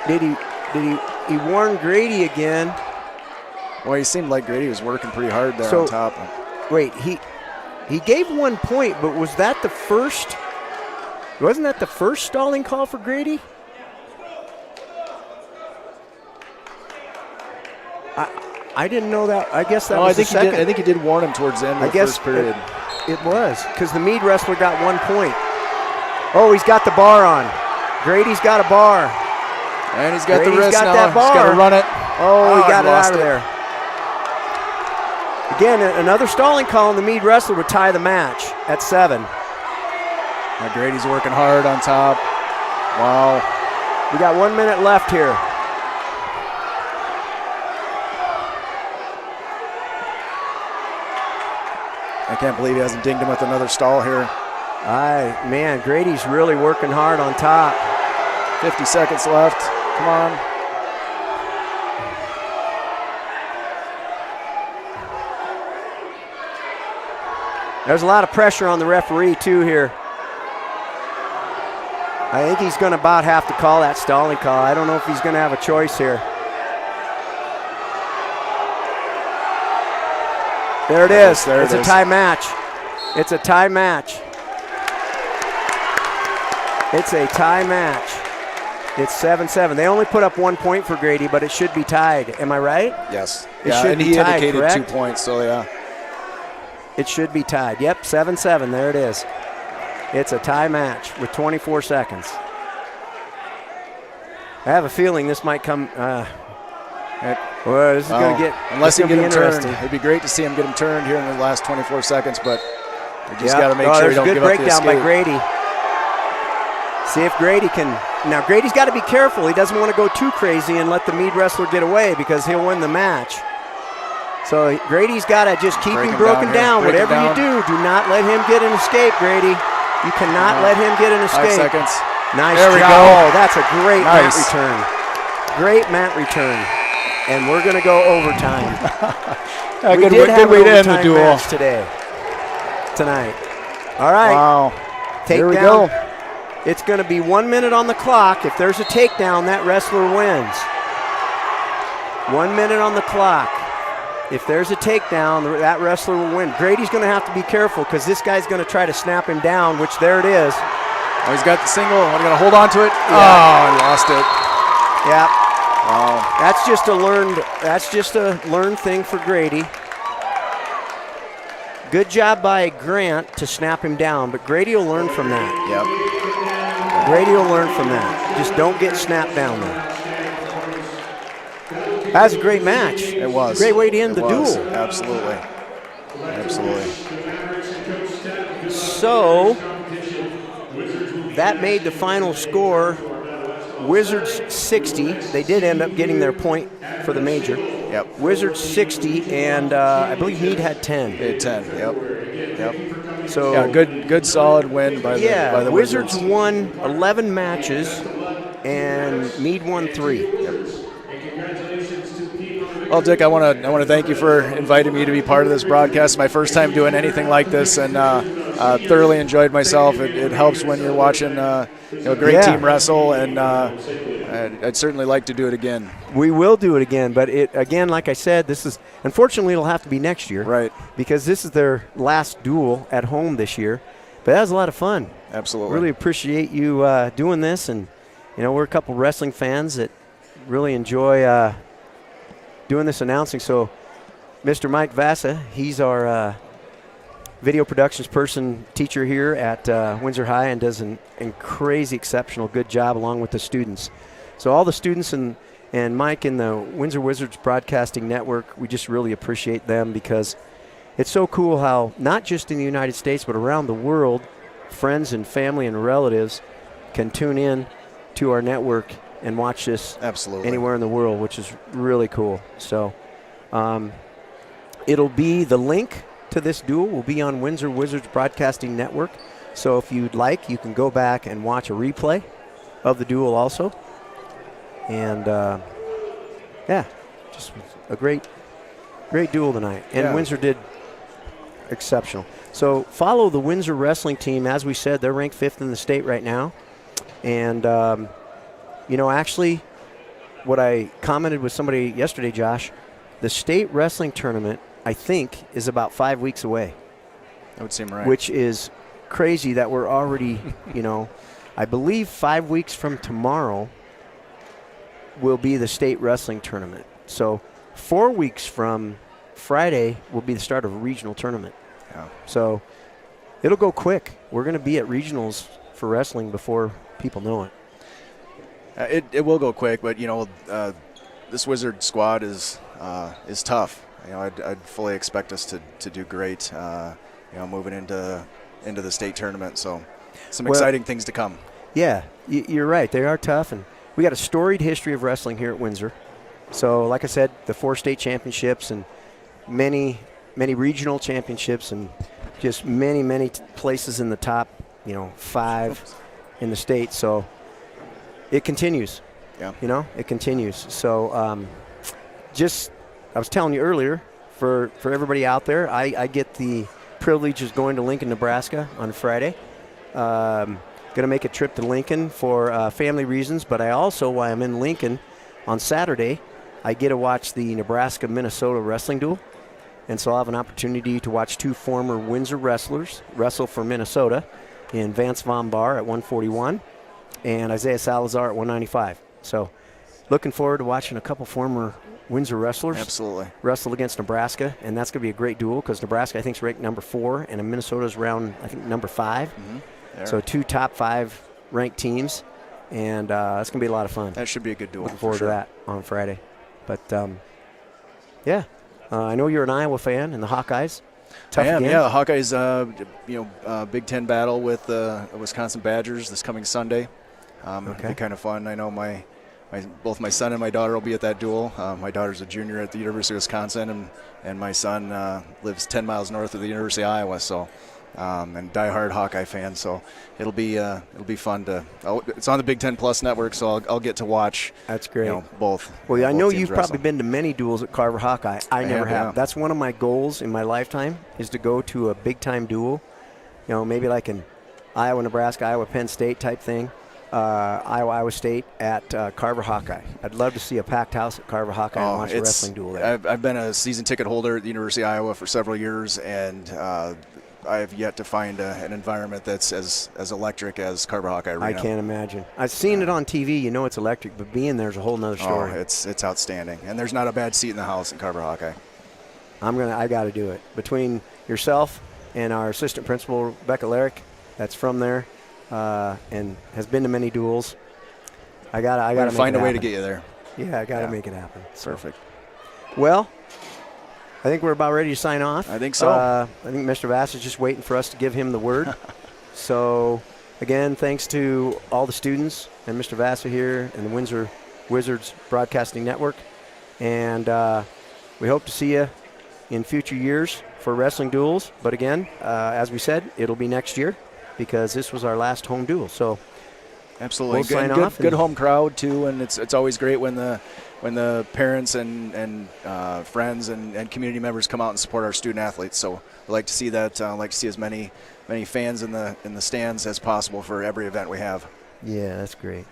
Did he warn Grady again? Well, he seemed like Grady was working pretty hard there So- on top. Wait, he gave 1 point, but was that the first? Wasn't that the first stalling call for Grady? I didn't know that. I guess that was the second. I think he did warn him towards the end of the first period. It was, because the Mead wrestler got 1 point. Oh, he's got the bar on. Grady's got a bar. And he's got Grady's the wrist got now. that bar. He's got to run it. Oh, he got it lost out of there. Again, another stalling call, and the Mead wrestler would tie the match at 7. Now Grady's working hard on top. Wow. We got 1 minute left here. I can't believe he hasn't dinged him with another stall here. Man, Grady's really working hard on top. 50 seconds left. Come on. There's a lot of pressure on the referee, too, here. I think he's going to about have to call that stalling call. I don't know if he's going to have a choice here. There it is. There it it's a is. tie match. It's a tie match. It's a tie match. It's 7-7. They only put up 1 point for Grady, but it should be tied. Am I right? Yes. It should and be he tied, indicated correct? 2 points, so yeah. It should be tied. Yep, 7-7. There it is. It's a tie match with 24 seconds. I have a feeling this might come. This is going to get. Unless he it's can gonna get be him interesting. turned. It'd be great to see him get him turned here in the last 24 seconds, but we just got to make Oh, sure there's he don't a good give up the breakdown by escape. Grady. See if Grady can. Now, Grady's got to be careful. He doesn't want to go too crazy and let the Mead wrestler get away because he'll win the match. So Grady's got to just keep Break him him broken down here. Break him Whatever you do not let him get an escape, Grady. You cannot let him get an 5 escape. seconds. Nice There we job. go. Oh, that's a great mat Nice. return. Great mat return. And we're going to go overtime. We Good did have way an to end the overtime duel. match tonight. All right. Wow. Here we Takedown. go. It's going to be 1 minute on the clock. If there's a takedown, that wrestler wins. 1 minute on the clock. If there's a takedown, that wrestler will win. Grady's going to have to be careful because this guy's going to try to snap him down, which there it is. Oh, he's got the single. What, are you going to hold on to it? Yeah. Oh, he lost it. Yeah. Wow. That's just a learned thing for Grady. Good job by Grant to snap him down, but Grady will learn from that. Yep. Grady will learn from that. Just don't get snapped down there. That was a great match. It was. Great way to end the was. duel. Absolutely. Absolutely. So that made the final score Wizards 60. They did end up getting their point for the major. Yep. Wizards 60, and I believe Mead had 10. They had 10. Yep. Yep. So Yeah, good solid win by the Wizards Wizards. won 11 matches, and Mead won 3. Well, Dick, I want to thank you for inviting me to be part of this broadcast. It's my first time doing anything like this, and thoroughly enjoyed myself. It helps when you're watching a great team wrestle, and I'd certainly like to do it again. We will do it again, but again, like I said, this is unfortunately it'll have to be next year, Right. Because this is their last duel at home this year. But that was a lot of fun. Absolutely. Really appreciate you doing this, and we're a couple wrestling fans that really enjoy doing this announcing. So Mr. Mike Vassa, he's our video productions person, teacher here at Windsor High, and does an crazy exceptional good job along with the students. So all the students and Mike in the Windsor Wizards Broadcasting Network, we just really appreciate them because it's so cool how not just in the United States but around the world, friends and family and relatives can tune in to our network and watch this Absolutely. anywhere in the world, which is really cool. So it'll be, the link to this duel will be on Windsor Wizards Broadcasting Network. So if you'd like, you can go back and watch a replay of the duel also. And yeah, just a great duel tonight. And Yeah. Windsor did exceptional. So follow the Windsor wrestling team. As we said, they're ranked 5th in the state right now. And, actually, what I commented with somebody yesterday, Josh, the state wrestling tournament, I think, is about 5 weeks away. That would seem right. Which is crazy that we're already, I believe 5 weeks from tomorrow will be the state wrestling tournament. So 4 weeks from Friday will be the start of a regional tournament. Yeah. So it'll go quick. We're going to be at regionals for wrestling before people know it. It will go quick, but this Wizard squad is tough. I'd fully expect us to do great. Moving into the state tournament. So some exciting things to come. Yeah, you're right. They are tough, and we got a storied history of wrestling here at Windsor. So, like I said, the 4 state championships and many regional championships, and just many places in the top, 5 in the state. So it continues. Yeah. It continues. So I was telling you earlier, for everybody out there, I get the privilege of going to Lincoln, Nebraska on Friday. Going to make a trip to Lincoln for family reasons, but I also, while I'm in Lincoln on Saturday, I get to watch the Nebraska-Minnesota wrestling duel. And so I'll have an opportunity to watch 2 former Windsor wrestlers wrestle for Minnesota in Vance Von Bar at 141 and Isaiah Salazar at 195. So looking forward to watching a couple former Windsor wrestlers Absolutely. wrestle against Nebraska, and that's going to be a great duel because Nebraska, I think, is ranked number 4, and Minnesota's around, I think, number 5. Mm-hmm. So 2 top 5 ranked teams, and that's going to be a lot of fun. That should be a good duel. Looking forward to that on Friday. But, yeah, I know you're an Iowa fan and the Hawkeyes. Tough I am, game. yeah. The Hawkeyes, Big Ten battle with the Wisconsin Badgers this coming Sunday. It'll be kind of fun. I know both my son and my daughter will be at that duel. My daughter's a junior at the University of Wisconsin, and my son lives 10 miles north of the University of Iowa. So, and diehard Hawkeye fan. So it'll be fun to. It's on the Big Ten Plus network, so I'll get to watch. That's great. Both. Well, I know teams you've wrestle. probably been to many duels at Carver Hawkeye. I never have. Yeah. That's one of my goals in my lifetime is to go to a big time duel. Maybe like an Iowa, Nebraska, Iowa, Penn State type thing. Iowa State at Carver Hawkeye. I'd love to see a packed house at Carver Hawkeye and watch a wrestling duel there. I've been a season ticket holder at the University of Iowa for several years, and I have yet to find an environment that's as electric as Carver Hawkeye Arena. I can't imagine. I've seen it on TV. It's electric, but being there is a whole nother story. Oh, it's outstanding, and there's not a bad seat in the house in Carver Hawkeye. I got to do it. Between yourself and our assistant principal, Rebecca Larrick, that's from there. And has been to many duels. I gotta find a way to get you there. Yeah, I gotta make it happen. So. Perfect. Well, I think we're about ready to sign off. I think so. I think Mr. Vass is just waiting for us to give him the word. So, again, thanks to all the students and Mr. Vassar here and the Windsor Wizards Broadcasting Network. And we hope to see you in future years for wrestling duels. But again, as we said, it'll be next year, because this was our last home duel. So absolutely, we'll sign off. Good home crowd too, and it's always great when the parents and friends and community members come out and support our student athletes. So we like to see that. Like to see as many fans in the stands as possible for every event we have. Yeah, that's great.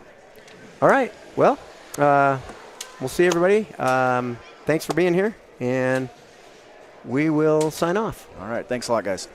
All right, well, we'll see everybody. Thanks for being here, and we will sign off. All right, thanks a lot, guys.